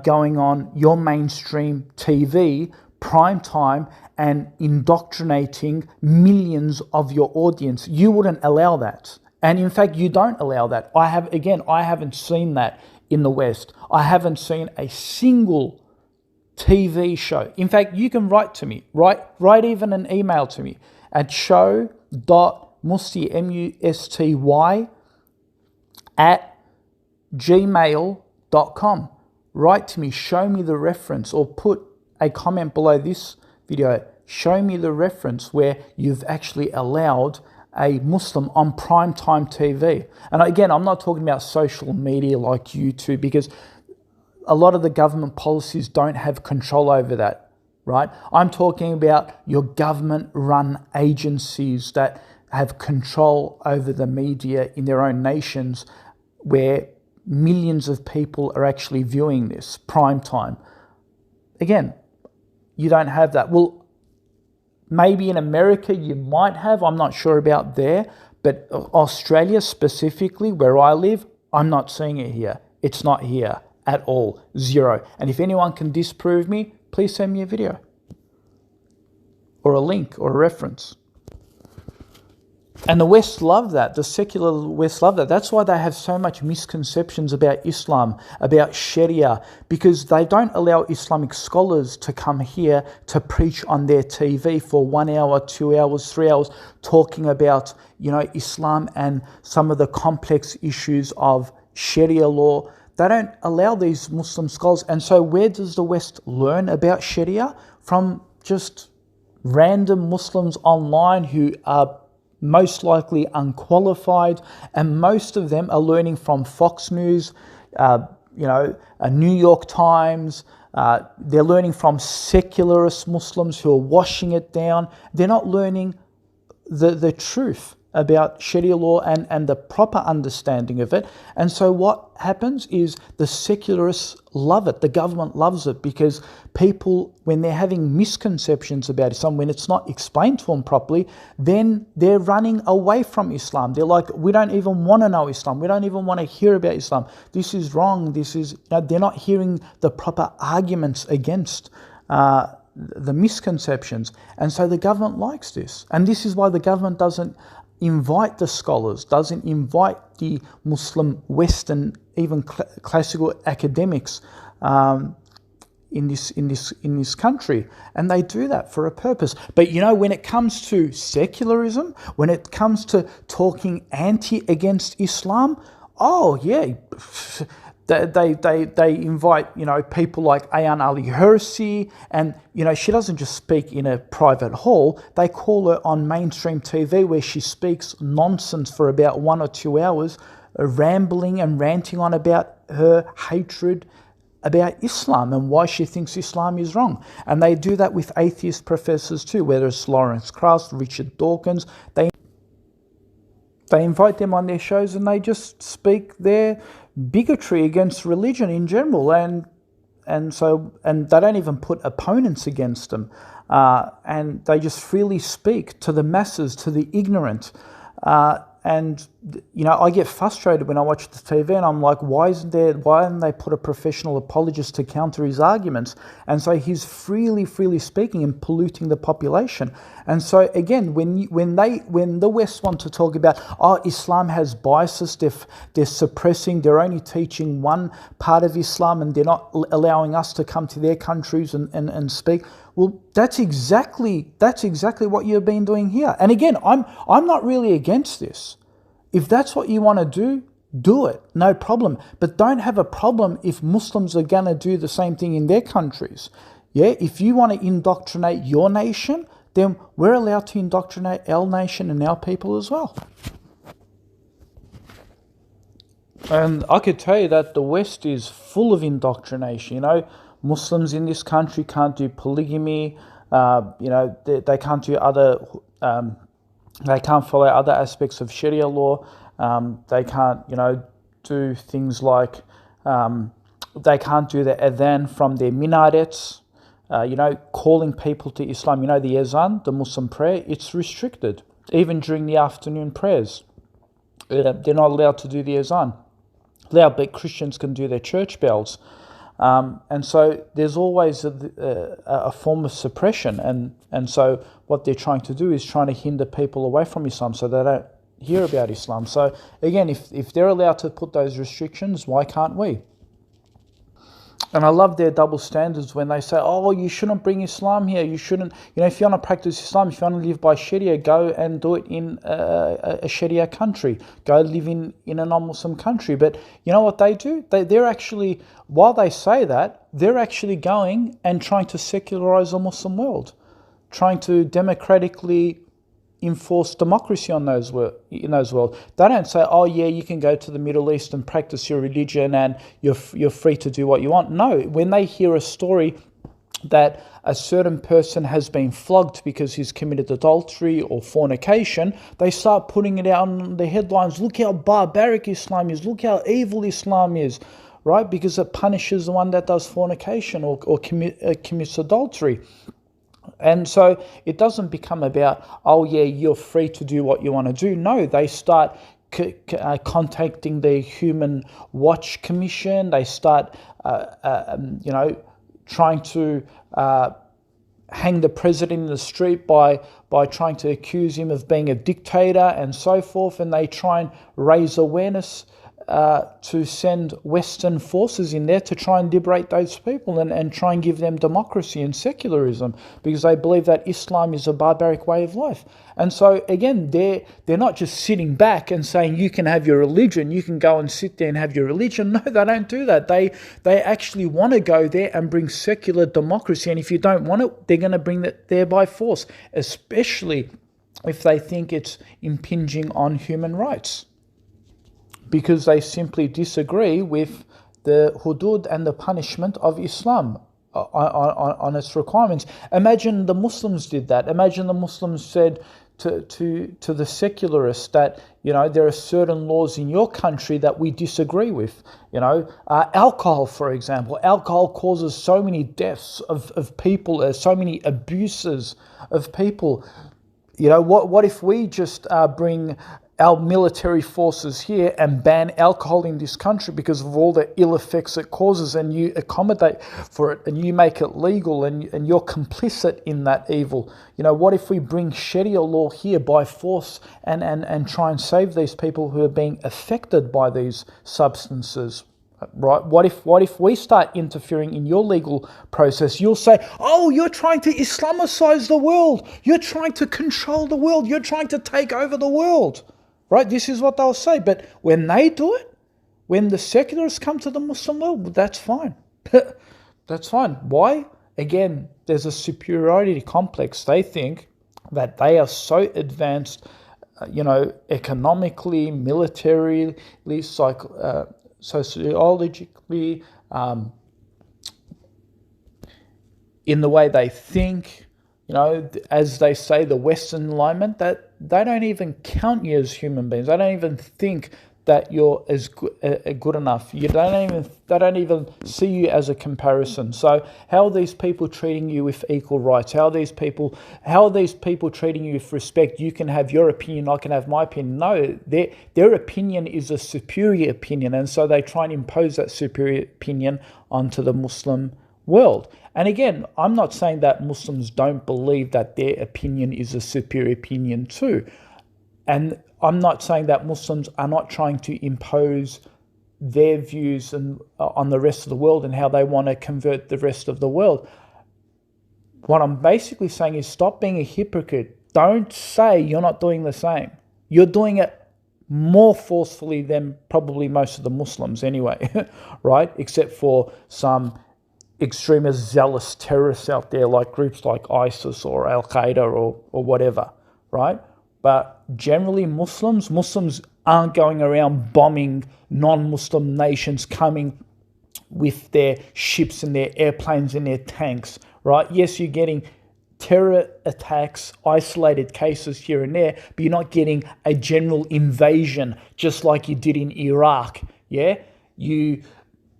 going on your mainstream TV, prime time, and indoctrinating millions of your audience. You wouldn't allow that. And in fact, you don't allow that. I haven't seen that in the West. I haven't seen a single TV show. In fact, you can write to me, write even an email to me at show.musty, musty, @gmail.com. Write to me, show me the reference, or put a comment below this video. Show me the reference where you've actually allowed a Muslim on primetime TV. And again, I'm not talking about social media like YouTube, because a lot of the government policies don't have control over that, right? I'm talking about your government-run agencies that have control over the media in their own nations, where millions of people are actually viewing this prime time. Again, you don't have that. Well, maybe in America you might have, I'm not sure about there, but Australia specifically, where I live, I'm not seeing it here. It's not here at all, zero. And if anyone can disprove me, please send me a video or a link or a reference. And the West love that. The secular West love that. That's why they have so much misconceptions about Islam, about Sharia, because they don't allow Islamic scholars to come here to preach on their TV for 1 hour, 2 hours, 3 hours, talking about, Islam and some of the complex issues of Sharia law. They don't allow these Muslim scholars. And so where does the West learn about Sharia? From just random Muslims online who are most likely unqualified, and most of them are learning from Fox News, a New York Times. They're learning from secularist Muslims who are washing it down. They're not learning the truth about Sharia law and the proper understanding of it. And so what happens is the secularists love it. The government loves it, because people, when they're having misconceptions about Islam, when it's not explained to them properly, then they're running away from Islam. They're like, we don't even want to know Islam. We don't even want to hear about Islam. This is wrong. They're not hearing the proper arguments against the misconceptions. And so the government likes this. And this is why the government doesn't invite the scholars, doesn't invite the Muslim Western, even classical academics in this country, and they do that for a purpose. But when it comes to secularism, when it comes to talking against Islam, oh yeah, they invite people like Ayan Ali Hirsi, and she doesn't just speak in a private hall. They call her on mainstream TV, where she speaks nonsense for about 1 or 2 hours, rambling and ranting on about her hatred about Islam and why she thinks Islam is wrong. And they do that with atheist professors too, whether it's Lawrence Krauss, Richard Dawkins. They invite them on their shows, and they just speak their bigotry against religion in general. And and they don't even put opponents against them, and they just freely speak to the masses, to the ignorant. And I get frustrated when I watch the TV, and I'm like, why haven't they put a professional apologist to counter his arguments? And so he's freely speaking and polluting the population. And so again, when the West want to talk about, Islam has biases, they're suppressing, they're only teaching one part of Islam, and they're not allowing us to come to their countries and speak. Well, that's exactly what you've been doing here. And again, I'm not really against this. If that's what you want to do it, no problem. But don't have a problem if Muslims are going to do the same thing in their countries. Yeah, if you want to indoctrinate your nation, then we're allowed to indoctrinate our nation and our people as well. And I could tell you that the West is full of indoctrination. Muslims in this country can't do polygamy. They can't do other. They can't follow other aspects of Sharia law. They can't, do things like they can't do the adhan from their minarets. Calling people to Islam. The azan, the Muslim prayer, it's restricted. Even during the afternoon prayers, they're not allowed to do the azan. But Christians can do their church bells. And so there's always a form of suppression, and so what they're trying to do is trying to hinder people away from Islam so they don't hear about Islam. So again, if they're allowed to put those restrictions, why can't we? And I love their double standards when they say, you shouldn't bring Islam here. You shouldn't, if you want to practice Islam, if you want to live by Sharia, go and do it in a Sharia country. Go live in a non-Muslim country. But you know what they do? They're actually, while they say that, they're actually going and trying to secularize the Muslim world, trying to democratically enforce democracy in those world. They don't say, you can go to the Middle East and practice your religion and you're free to do what you want. No, when they hear a story that a certain person has been flogged because he's committed adultery or fornication, they start putting it out on the headlines. Look how barbaric Islam is. Look how evil Islam is, right? Because it punishes the one that does fornication or commits adultery. And so it doesn't become about, you're free to do what you want to do. No, they start contacting the Human Watch Commission. They start, trying to hang the president in the street by trying to accuse him of being a dictator and so forth. And they try and raise awareness to send Western forces in there to try and liberate those people and try and give them democracy and secularism, because they believe that Islam is a barbaric way of life. And so again, they're not just sitting back and saying you can have your religion, you can go and sit there and have your religion. No, they don't do that. They actually want to go there and bring secular democracy, and if you don't want it, they're going to bring it there by force, especially if they think it's impinging on human rights, because they simply disagree with the hudud and the punishment of Islam on its requirements. Imagine the Muslims did that. Imagine the Muslims said to the secularists that, there are certain laws in your country that we disagree with. Alcohol, for example. Alcohol causes so many deaths of people, so many abuses of people. What if we just bring our military forces here and ban alcohol in this country because of all the ill effects it causes, and you accommodate for it and you make it legal and you're complicit in that evil? What if we bring Sharia law here by force and try and save these people who are being affected by these substances? Right? What if we start interfering in your legal process? You'll say, you're trying to Islamicize the world. You're trying to control the world. You're trying to take over the world. Right? This is what they'll say. But when they do it, when the secularists come to the Muslim world, that's fine. That's fine. Why? Again, there's a superiority complex. They think that they are so advanced, economically, militarily, sociologically, in the way they think, as they say, the Western alignment, that they don't even count you as human beings. They don't even think that you're as good enough. They don't even see you as a comparison. So how are these people treating you with equal rights? How are these people treating you with respect? You can have your opinion, I can have my opinion. No, their opinion is a superior opinion, and so they try and impose that superior opinion onto the Muslim world. And again, I'm not saying that Muslims don't believe that their opinion is a superior opinion too. And I'm not saying that Muslims are not trying to impose their views on the rest of the world and how they want to convert the rest of the world. What I'm basically saying is stop being a hypocrite. Don't say you're not doing the same. You're doing it more forcefully than probably most of the Muslims anyway, right? Except for some extremist, zealous terrorists out there, like groups like ISIS or Al-Qaeda or whatever, right? But generally Muslims aren't going around bombing non-Muslim nations, coming with their ships and their airplanes and their tanks, right? Yes, you're getting terror attacks, isolated cases here and there, but you're not getting a general invasion just like you did in Iraq, yeah? You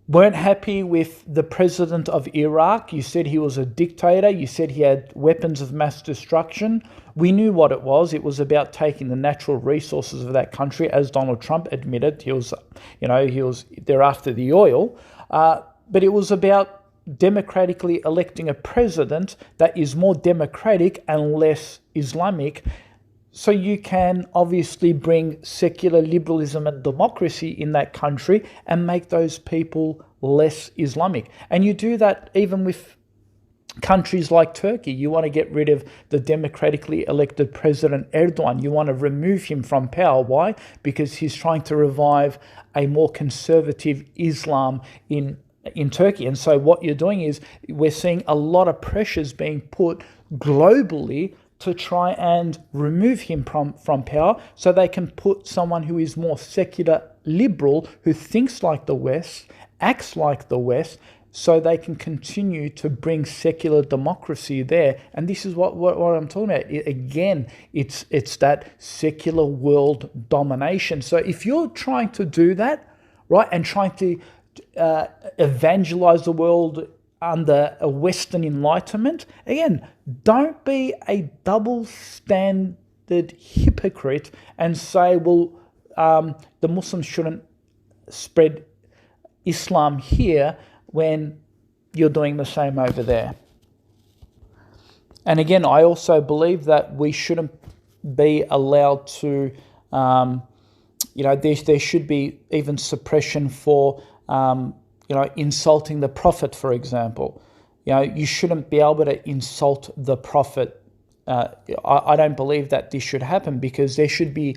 weren't happy with the president of Iraq. You said he was a dictator. You said he had weapons of mass destruction. We knew what it was. It was about taking the natural resources of that country, as Donald Trump admitted. He was there after the oil. But it was about democratically electing a president that is more democratic and less Islamic, so you can obviously bring secular liberalism and democracy in that country and make those people less Islamic. And you do that even with countries like Turkey. You want to get rid of the democratically elected President Erdogan. You want to remove him from power. Why? Because he's trying to revive a more conservative Islam in Turkey. And so what you're doing is we're seeing a lot of pressures being put globally to try and remove him from power, so they can put someone who is more secular liberal, who thinks like the West, acts like the West, so they can continue to bring secular democracy there. And this is what I'm talking about. It's that secular world domination. So if you're trying to do that, right, and trying to evangelize the world under a Western enlightenment, again, don't be a double standard hypocrite and say, well, the Muslims shouldn't spread Islam here when you're doing the same over there. And again, I also believe that we shouldn't be allowed to, there should be even suppression for insulting the Prophet, for example. You shouldn't be able to insult the Prophet. I don't believe that this should happen, because there should be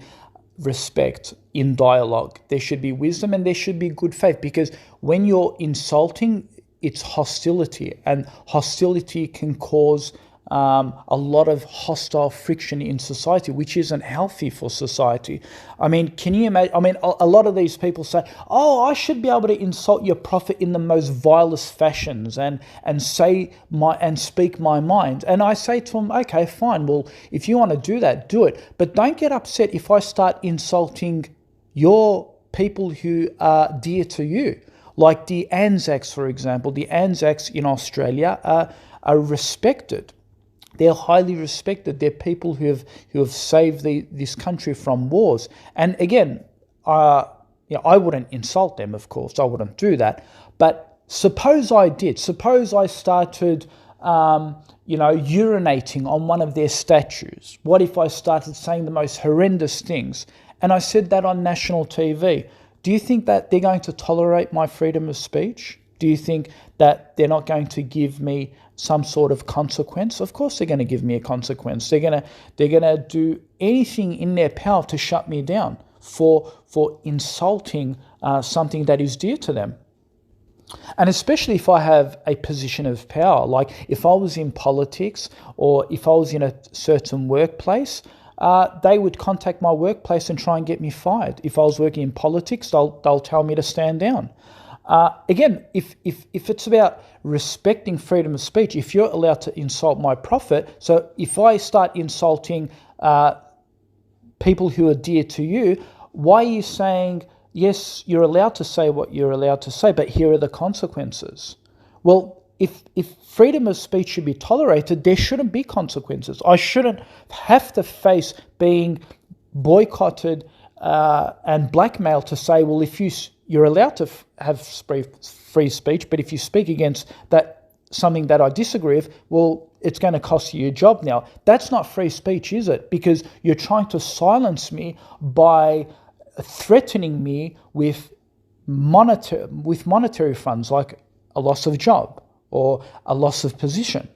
respect in dialogue. There should be wisdom and there should be good faith, because when you're insulting, it's hostility, and hostility can cause a lot of hostile friction in society, which isn't healthy for society. I mean, can you imagine? I mean, a lot of these people say, "Oh, I should be able to insult your Prophet in the most vilest fashions and speak my mind." And I say to them, "Okay, fine. Well, if you want to do that, do it. But don't get upset if I start insulting your people who are dear to you, like the Anzacs, for example. The Anzacs in Australia are respected." They're highly respected. They're people who have saved this country from wars. And again, I wouldn't insult them, of course. I wouldn't do that. But suppose I did. Suppose I started, urinating on one of their statues. What if I started saying the most horrendous things? And I said that on national TV. Do you think that they're going to tolerate my freedom of speech? Do you think that they're not going to give me some sort of consequence? Of course they're going to give me a consequence. They're going to do anything in their power to shut me down for insulting something that is dear to them. And especially if I have a position of power, like if I was in politics or if I was in a certain workplace, they would contact my workplace and try and get me fired. If I was working in politics, they'll tell me to stand down. Again, if it's about respecting freedom of speech, if you're allowed to insult my Prophet, so if I start insulting people who are dear to you, why are you saying yes, you're allowed to say what you're allowed to say, but here are the consequences. Well, if freedom of speech should be tolerated, there shouldn't be consequences. I shouldn't have to face being boycotted and blackmailed to say, well, if you're allowed to have free speech, but if you speak against something that I disagree with, well, it's going to cost you your job now. That's not free speech, is it? Because you're trying to silence me by threatening me with monetary funds, like a loss of job or a loss of position.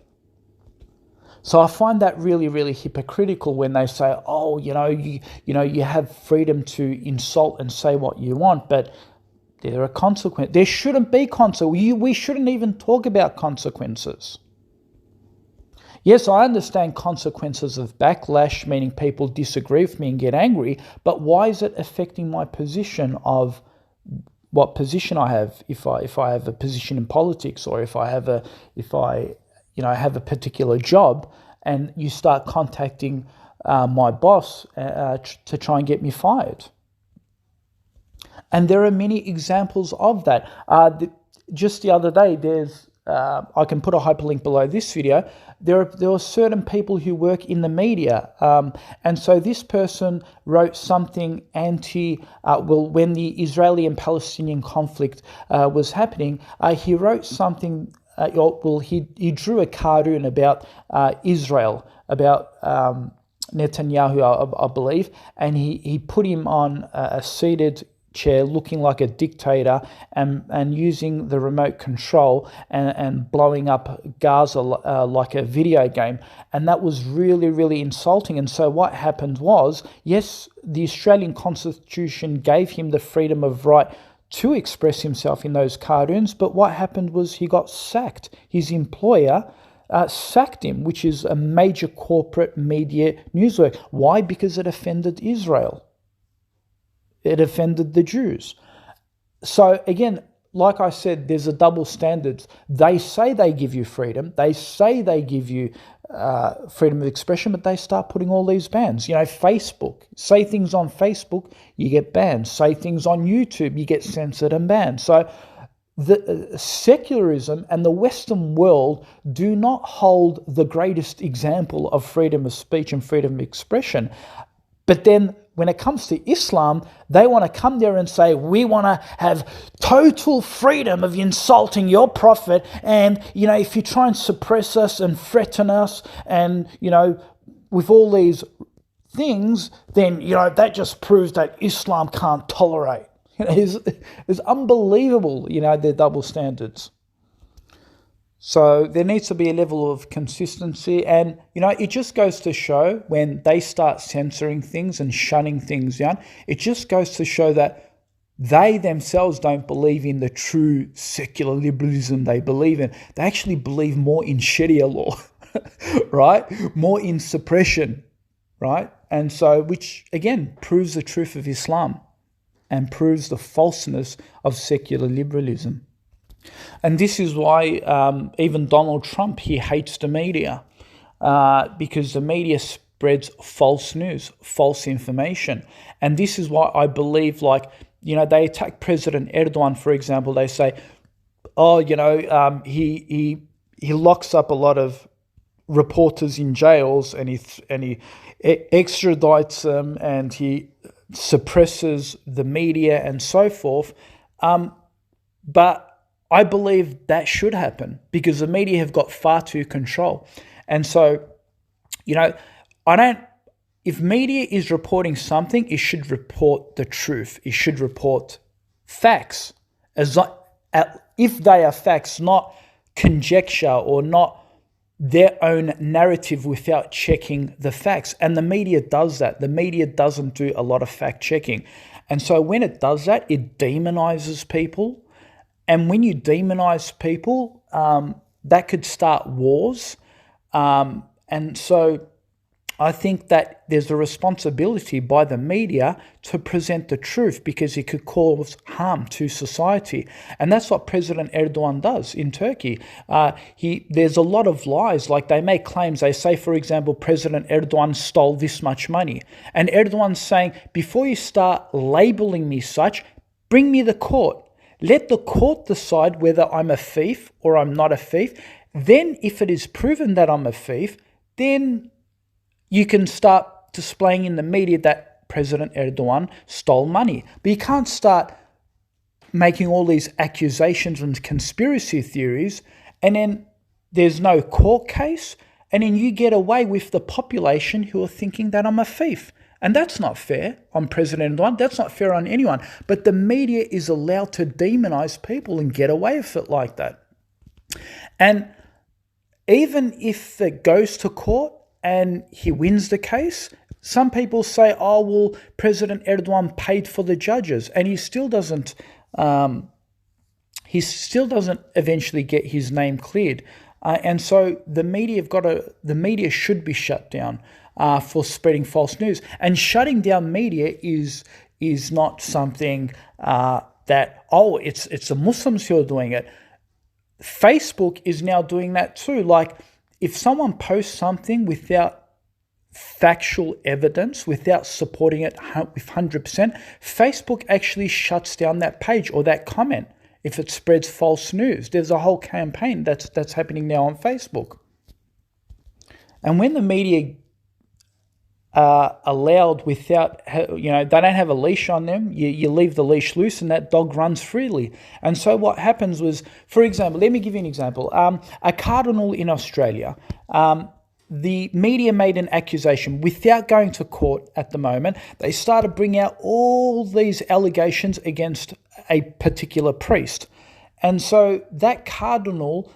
So I find that really, really hypocritical when they say, oh, you have freedom to insult and say what you want, but there are consequences. There shouldn't be consequences. We shouldn't even talk about consequences. Yes, I understand consequences of backlash, meaning people disagree with me and get angry, but why is it affecting my position of what position I have? If I have a position in politics, or if I have a particular job, and you start contacting my boss to try and get me fired. And there are many examples of that. Just the other day, I can put a hyperlink below this video. There are certain people who work in the media, and so this person wrote something when the Israeli and Palestinian conflict was happening, he wrote something. He drew a cartoon about Israel, about Netanyahu, I believe, and he put him on a seated chair looking like a dictator and using the remote control and blowing up Gaza like a video game. And that was really, really insulting. And so what happened was, yes, the Australian Constitution gave him the freedom of right to express himself in those cartoons, but what happened was he got sacked. His employer sacked him, which is a major corporate media newswork. Why? Because it offended Israel. It offended the Jews. So again, like I said, there's a double standard. They say they give you freedom. They say they give you freedom of expression, but they start putting all these bans. Facebook. Say things on Facebook, you get banned. Say things on YouTube, you get censored and banned. So the secularism and the Western world do not hold the greatest example of freedom of speech and freedom of expression. But then when it comes to Islam, they want to come there and say, we want to have total freedom of insulting your prophet. And, if you try and suppress us and threaten us and, with all these things, then, that just proves that Islam can't tolerate. It's unbelievable, their double standards. So there needs to be a level of consistency, and it just goes to show when they start censoring things and shutting things down, it just goes to show that they themselves don't believe in the true secular liberalism they believe in. They actually believe more in Sharia law, right? More in suppression, right? And so, which again proves the truth of Islam and proves the falseness of secular liberalism. And this is why even Donald Trump, he hates the media because the media spreads false news, false information. And this is why I believe, they attack President Erdogan, for example. They say, he locks up a lot of reporters in jails and he extradites them and he suppresses the media and so forth. But I believe that should happen because the media have got far too control. And so, if media is reporting something, it should report the truth. It should report facts. If they are facts, not conjecture or not their own narrative without checking the facts. And the media does that. The media doesn't do a lot of fact checking. And so when it does that, it demonizes people. And when you demonize people, that could start wars. And so I think that there's a responsibility by the media to present the truth because it could cause harm to society. And that's what President Erdogan does in Turkey. There's a lot of lies, like they make claims. They say, for example, President Erdogan stole this much money. And Erdogan's saying, before you start labeling me such, Bring me the court. Let the court decide whether I'm a thief or I'm not a thief. Then if it is proven that I'm a thief, then you can start displaying in the media that President Erdogan stole money. But you can't start making all these accusations and conspiracy theories, and then there's no court case, and then you get away with the population who are thinking that I'm a thief. And that's not fair on President Erdogan. That's not fair on anyone. But the media is allowed to demonize people and get away with it like that. And even if it goes to court and he wins the case, some people say, oh, well, President Erdogan paid for the judges, and he still doesn't eventually get his name cleared. And so the media should be shut down for spreading false news. And shutting down media is not something that, oh, it's the Muslims who are doing it. Facebook is now doing that too. Like, if someone posts something without factual evidence, without supporting it with 100%, Facebook actually shuts down that page or that comment if it spreads false news. There's a whole campaign that's happening now on Facebook. And when the media are allowed without, they don't have a leash on them, you leave the leash loose and that dog runs freely. And so what happens was, for example, let me give you an example. A cardinal in Australia, the media made an accusation without going to court at the moment. They started bringing out all these allegations against a particular priest. And so that cardinal,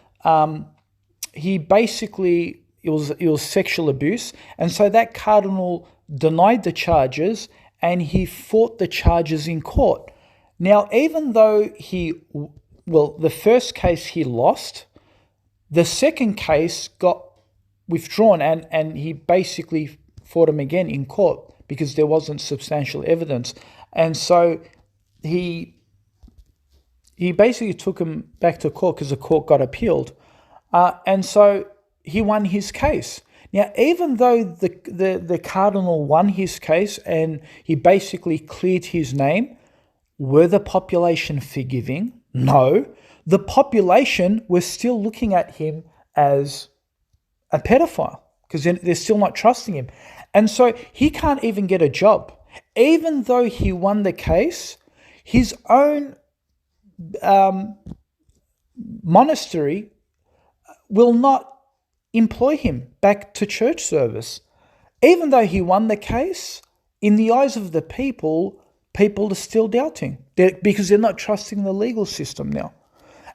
he basically, it was sexual abuse. And so that cardinal denied the charges and he fought the charges in court. Now, even though the first case he lost, the second case got withdrawn and he basically fought him again in court because there wasn't substantial evidence. And so he basically took him back to court because the court got appealed. And so he won his case. Now, even though the cardinal won his case and he basically cleared his name, were the population forgiving? No. The population was still looking at him as a pedophile because they're still not trusting him. And so he can't even get a job. Even though he won the case, his own monastery will not employ him back to church service. Even though he won the case, in the eyes of the people are still doubting because they're not trusting the legal system now.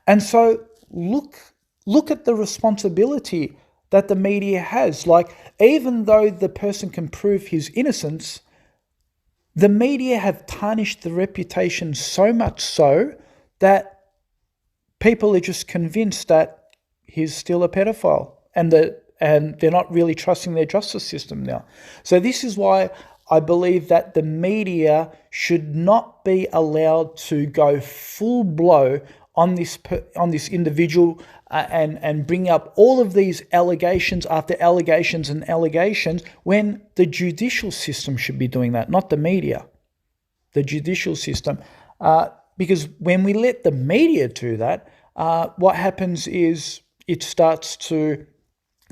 And so look at the responsibility that the media has. Like, even though the person can prove his innocence, the media have tarnished the reputation so much so that people are just convinced that he's still a pedophile and they're not really trusting their justice system now. So this is why I believe that the media should not be allowed to go full blow on this individual and bring up all of these allegations after allegations and allegations when the judicial system should be doing that, not the media. The judicial system. Because when we let the media do that, what happens is it starts to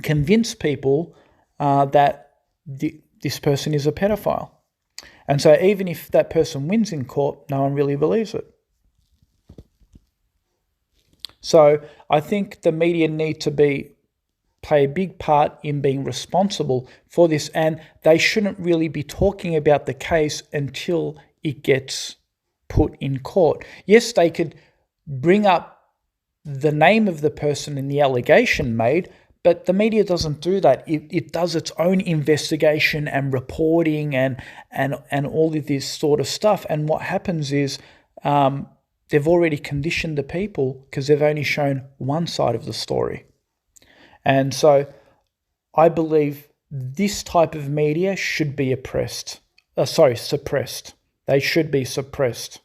convince people that this person is a pedophile. And so even if that person wins in court, no one really believes it. So I think the media need to play a big part in being responsible for this, and they shouldn't really be talking about the case until it gets put in court. Yes, they could bring up the name of the person and the allegation made, but the media doesn't do that. It does its own investigation and reporting and all of this sort of stuff. And what happens is they've already conditioned the people because they've only shown one side of the story. And so I believe this type of media should be suppressed. They should be suppressed.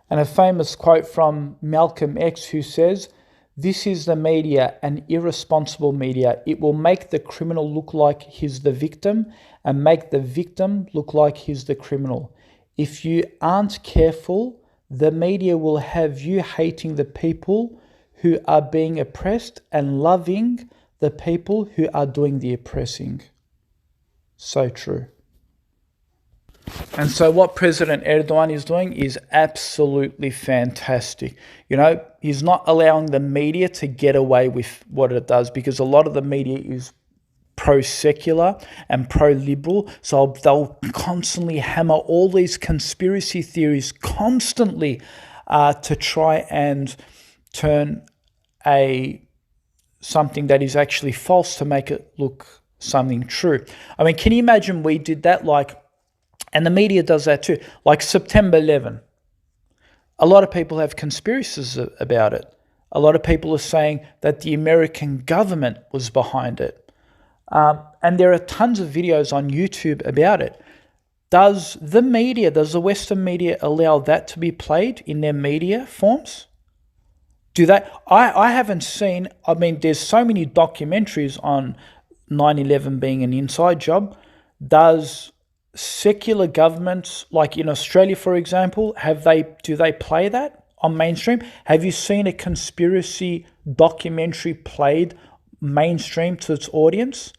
And a famous quote from Malcolm X, who says, "This is the media, an irresponsible media. It will make the criminal look like he's the victim and make the victim look like he's the criminal. if you aren't careful, the media will have you hating the people who are being oppressed and loving the people who are doing the oppressing. So true. And so what President Erdogan is doing is absolutely fantastic. He's not allowing the media to get away with what it does, because a lot of the media is pro-secular and pro-liberal. So they'll constantly hammer all these conspiracy theories constantly to try and turn something that is actually false to make it look something true. I mean, can you imagine we did that? And the media does that too. Like September 11. A lot of people have conspiracies about it. A lot of people are saying that the American government was behind it. And there are tons of videos on YouTube about it. Does the Western media allow that to be played in their media forms? Do they? I haven't seen, there's so many documentaries on 9/11 being an inside job. Does secular governments, like in Australia, for example, do they play that on mainstream? Have you seen a conspiracy documentary played mainstream to its audience?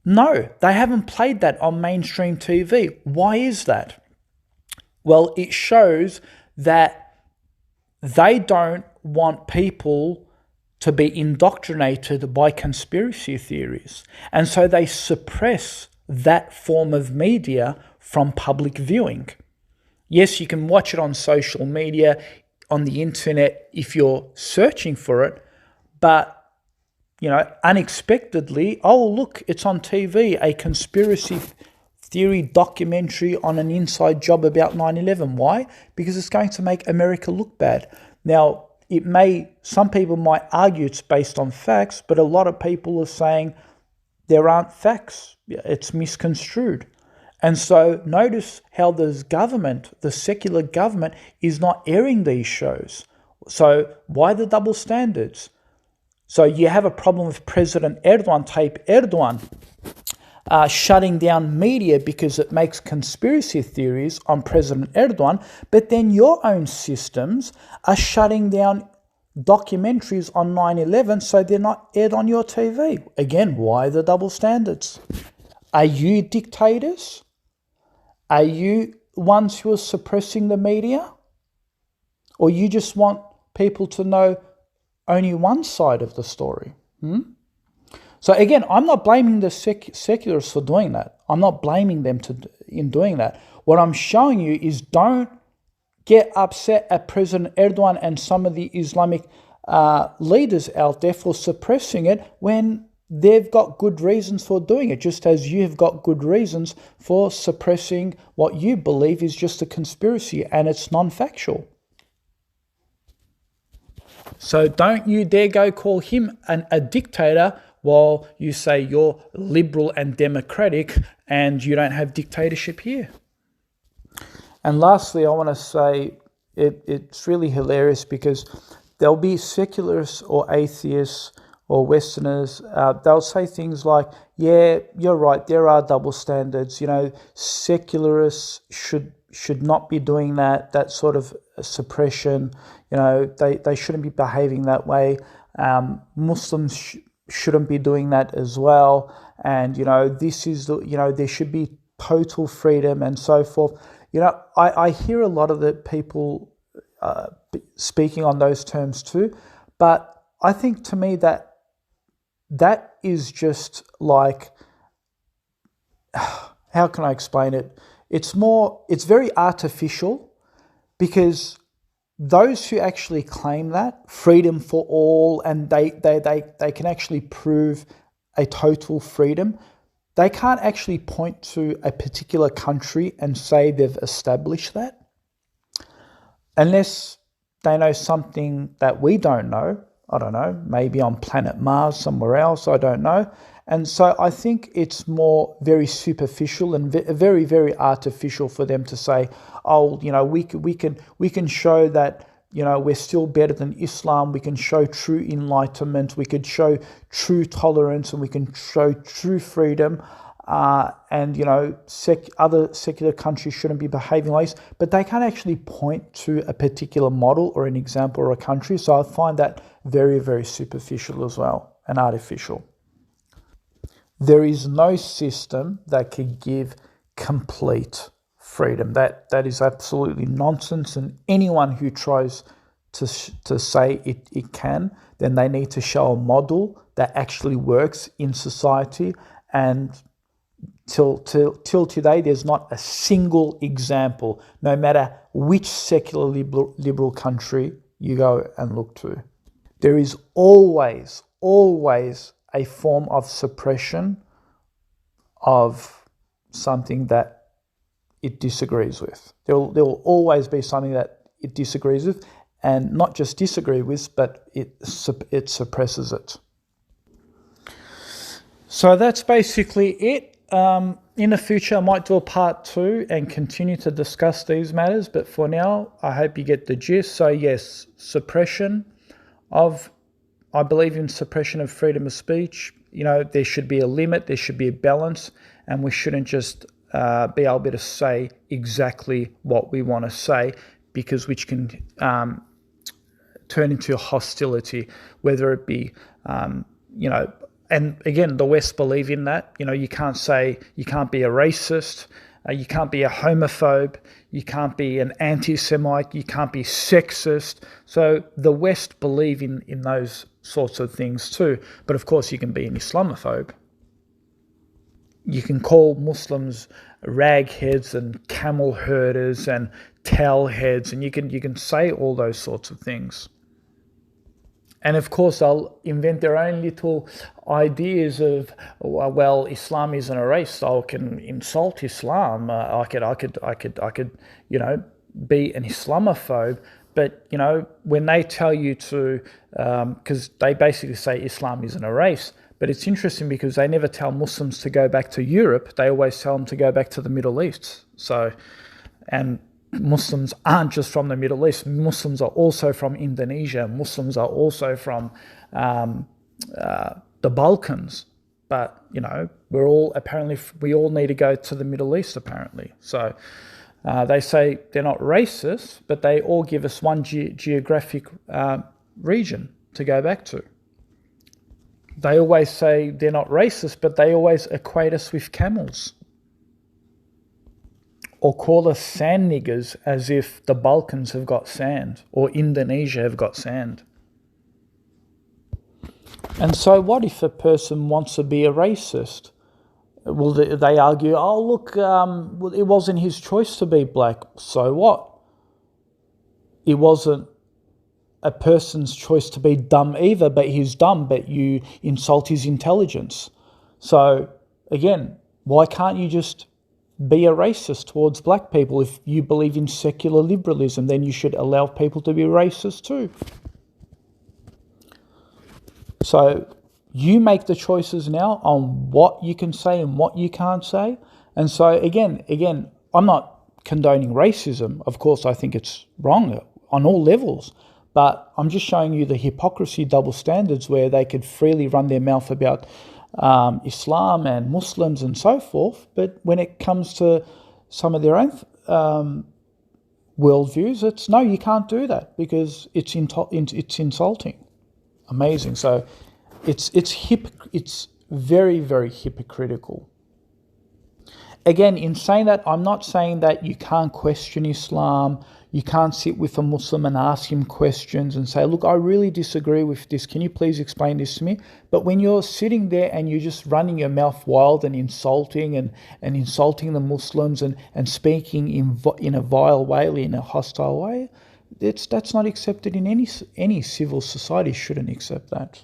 No, they haven't played that on mainstream TV. Why is that? Well, it shows that they don't want people to be indoctrinated by conspiracy theories. And so they suppress that form of media from public viewing. Yes, you can watch it on social media, on the internet, if you're searching for it, but unexpectedly, oh, look, it's on TV, a conspiracy theory documentary on an inside job about 9/11. Why? Because it's going to make America look bad. Now, some people might argue it's based on facts, but a lot of people are saying there aren't facts. It's misconstrued. And so notice how the secular government is not airing these shows. So why the double standards? So you have a problem with President Erdogan, Tayyip Erdogan, shutting down media because it makes conspiracy theories on President Erdogan, but then your own systems are shutting down documentaries on 9/11 so they're not aired on your TV. Again, why the double standards? Are you dictators? Are you ones who are suppressing the media? Or you just want people to know only one side of the story? So again, I'm not blaming the secularists for doing that. I'm not blaming them in doing that. What I'm showing you is don't get upset at President Erdogan and some of the Islamic leaders out there for suppressing it when they've got good reasons for doing it, just as you have got good reasons for suppressing what you believe is just a conspiracy and it's non-factual. So don't you dare go call him a dictator while you say you're liberal and democratic and you don't have dictatorship here. And lastly, I want to say it's really hilarious because there'll be secularists or atheists or Westerners, they'll say things like, yeah, you're right, there are double standards. Secularists should not be doing that sort of suppression. They shouldn't be behaving that way. Muslims shouldn't be doing that as well. And, this is, there should be total freedom and so forth. I hear a lot of the people speaking on those terms too, but I think to me that is just like, how can I explain it? It's very artificial, because those who actually claim that freedom for all and they can actually prove a total freedom, they can't actually point to a particular country and say they've established that, unless they know something that we don't know. I don't know, maybe on planet Mars, somewhere else, I don't know. And so I think it's more very superficial and very, very artificial for them to say, oh, we can show that, we're still better than Islam. We can show true enlightenment. We could show true tolerance, and we can show true freedom. and other secular countries shouldn't be behaving like this, but they can't actually point to a particular model or an example or a country. So I find that very, very superficial as well and artificial. There is no system that can give complete freedom. That is absolutely nonsense, and anyone who tries to say it can, then they need to show a model that actually works in society. And till today, there's not a single example, no matter which secular liberal country you go and look to. There is always a form of suppression of something that it disagrees with. There will always be something that it disagrees with, and not just disagree with, but it suppresses it. So that's basically it. In the future, I might do a part 2 and continue to discuss these matters, but for now, I hope you get the gist. So yes, I believe in suppression of freedom of speech. There should be a limit, there should be a balance, and we shouldn't just be able to say exactly what we want to say, which can turn into hostility, whether it be, and again, the West believe in that. You can't be a racist, you can't be a homophobe, you can't be an anti-Semite, you can't be sexist. So the West believe in those sorts of things too. But of course, you can be an Islamophobe. You can call Muslims ragheads and camel herders and towel heads, and you can say all those sorts of things. And of course, they'll invent their own little ideas of, well, Islam isn't a race, so I can insult Islam. I could, be an Islamophobe. But when they tell you to, because they basically say Islam isn't a race. But it's interesting because they never tell Muslims to go back to Europe. They always tell them to go back to the Middle East. And Muslims aren't just from the Middle East. Muslims are also from Indonesia. Muslims are also from the Balkans. But, we all need to go to the Middle East, apparently. So they say they're not racist, but they all give us one geographic region to go back to. They always say they're not racist, but they always equate us with camels. Or call us sand niggers, as if the Balkans have got sand or Indonesia have got sand. And so what if a person wants to be a racist? Well, they argue, oh, look, it wasn't his choice to be black. So what? It wasn't a person's choice to be dumb either, but he's dumb, but you insult his intelligence. So, again, why can't you just be a racist towards black people? If you believe in secular liberalism, then you should allow people to be racist too. So you make the choices now on what you can say and what you can't say. And so again, I'm not condoning racism. Of course, I think it's wrong on all levels. But I'm just showing you the hypocrisy, double standards, where they could freely run their mouth about Islam and Muslims and so forth. But when it comes to some of their own worldviews, it's no, you can't do that because it's insulting. Amazing. So it's very, very hypocritical. Again, in saying that, I'm not saying that you can't question Islam. You can't sit with a Muslim and ask him questions and say, look, I really disagree with this. Can you please explain this to me? But when you're sitting there and you're just running your mouth wild and insulting and insulting the Muslims and speaking in a vile way, in a hostile way, that's not accepted in any civil society. Shouldn't accept that.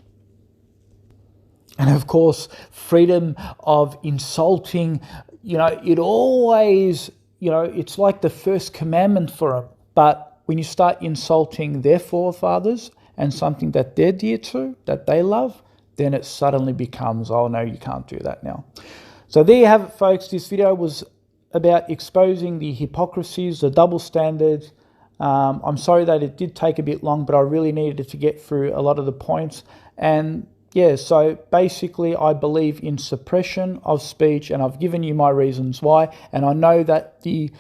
And of course, freedom of insulting, it always, it's like the first commandment for them. But when you start insulting their forefathers and something that they're dear to, that they love, then it suddenly becomes, oh no, you can't do that now. So there you have it, folks. This video was about exposing the hypocrisies, the double standards. I'm sorry that it did take a bit long, but I really needed to get through a lot of the points. And Yeah, so basically, I believe in suppression of speech, and I've given you my reasons why. And I know that the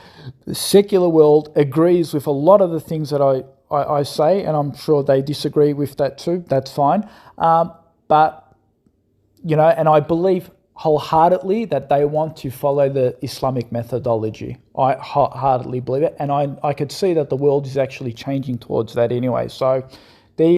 secular world agrees with a lot of the things that I say, and I'm sure they disagree with that too. That's fine. But, you know, and I believe wholeheartedly that they want to follow the Islamic methodology. I wholeheartedly believe it. And I could see that the world is actually changing towards that anyway. So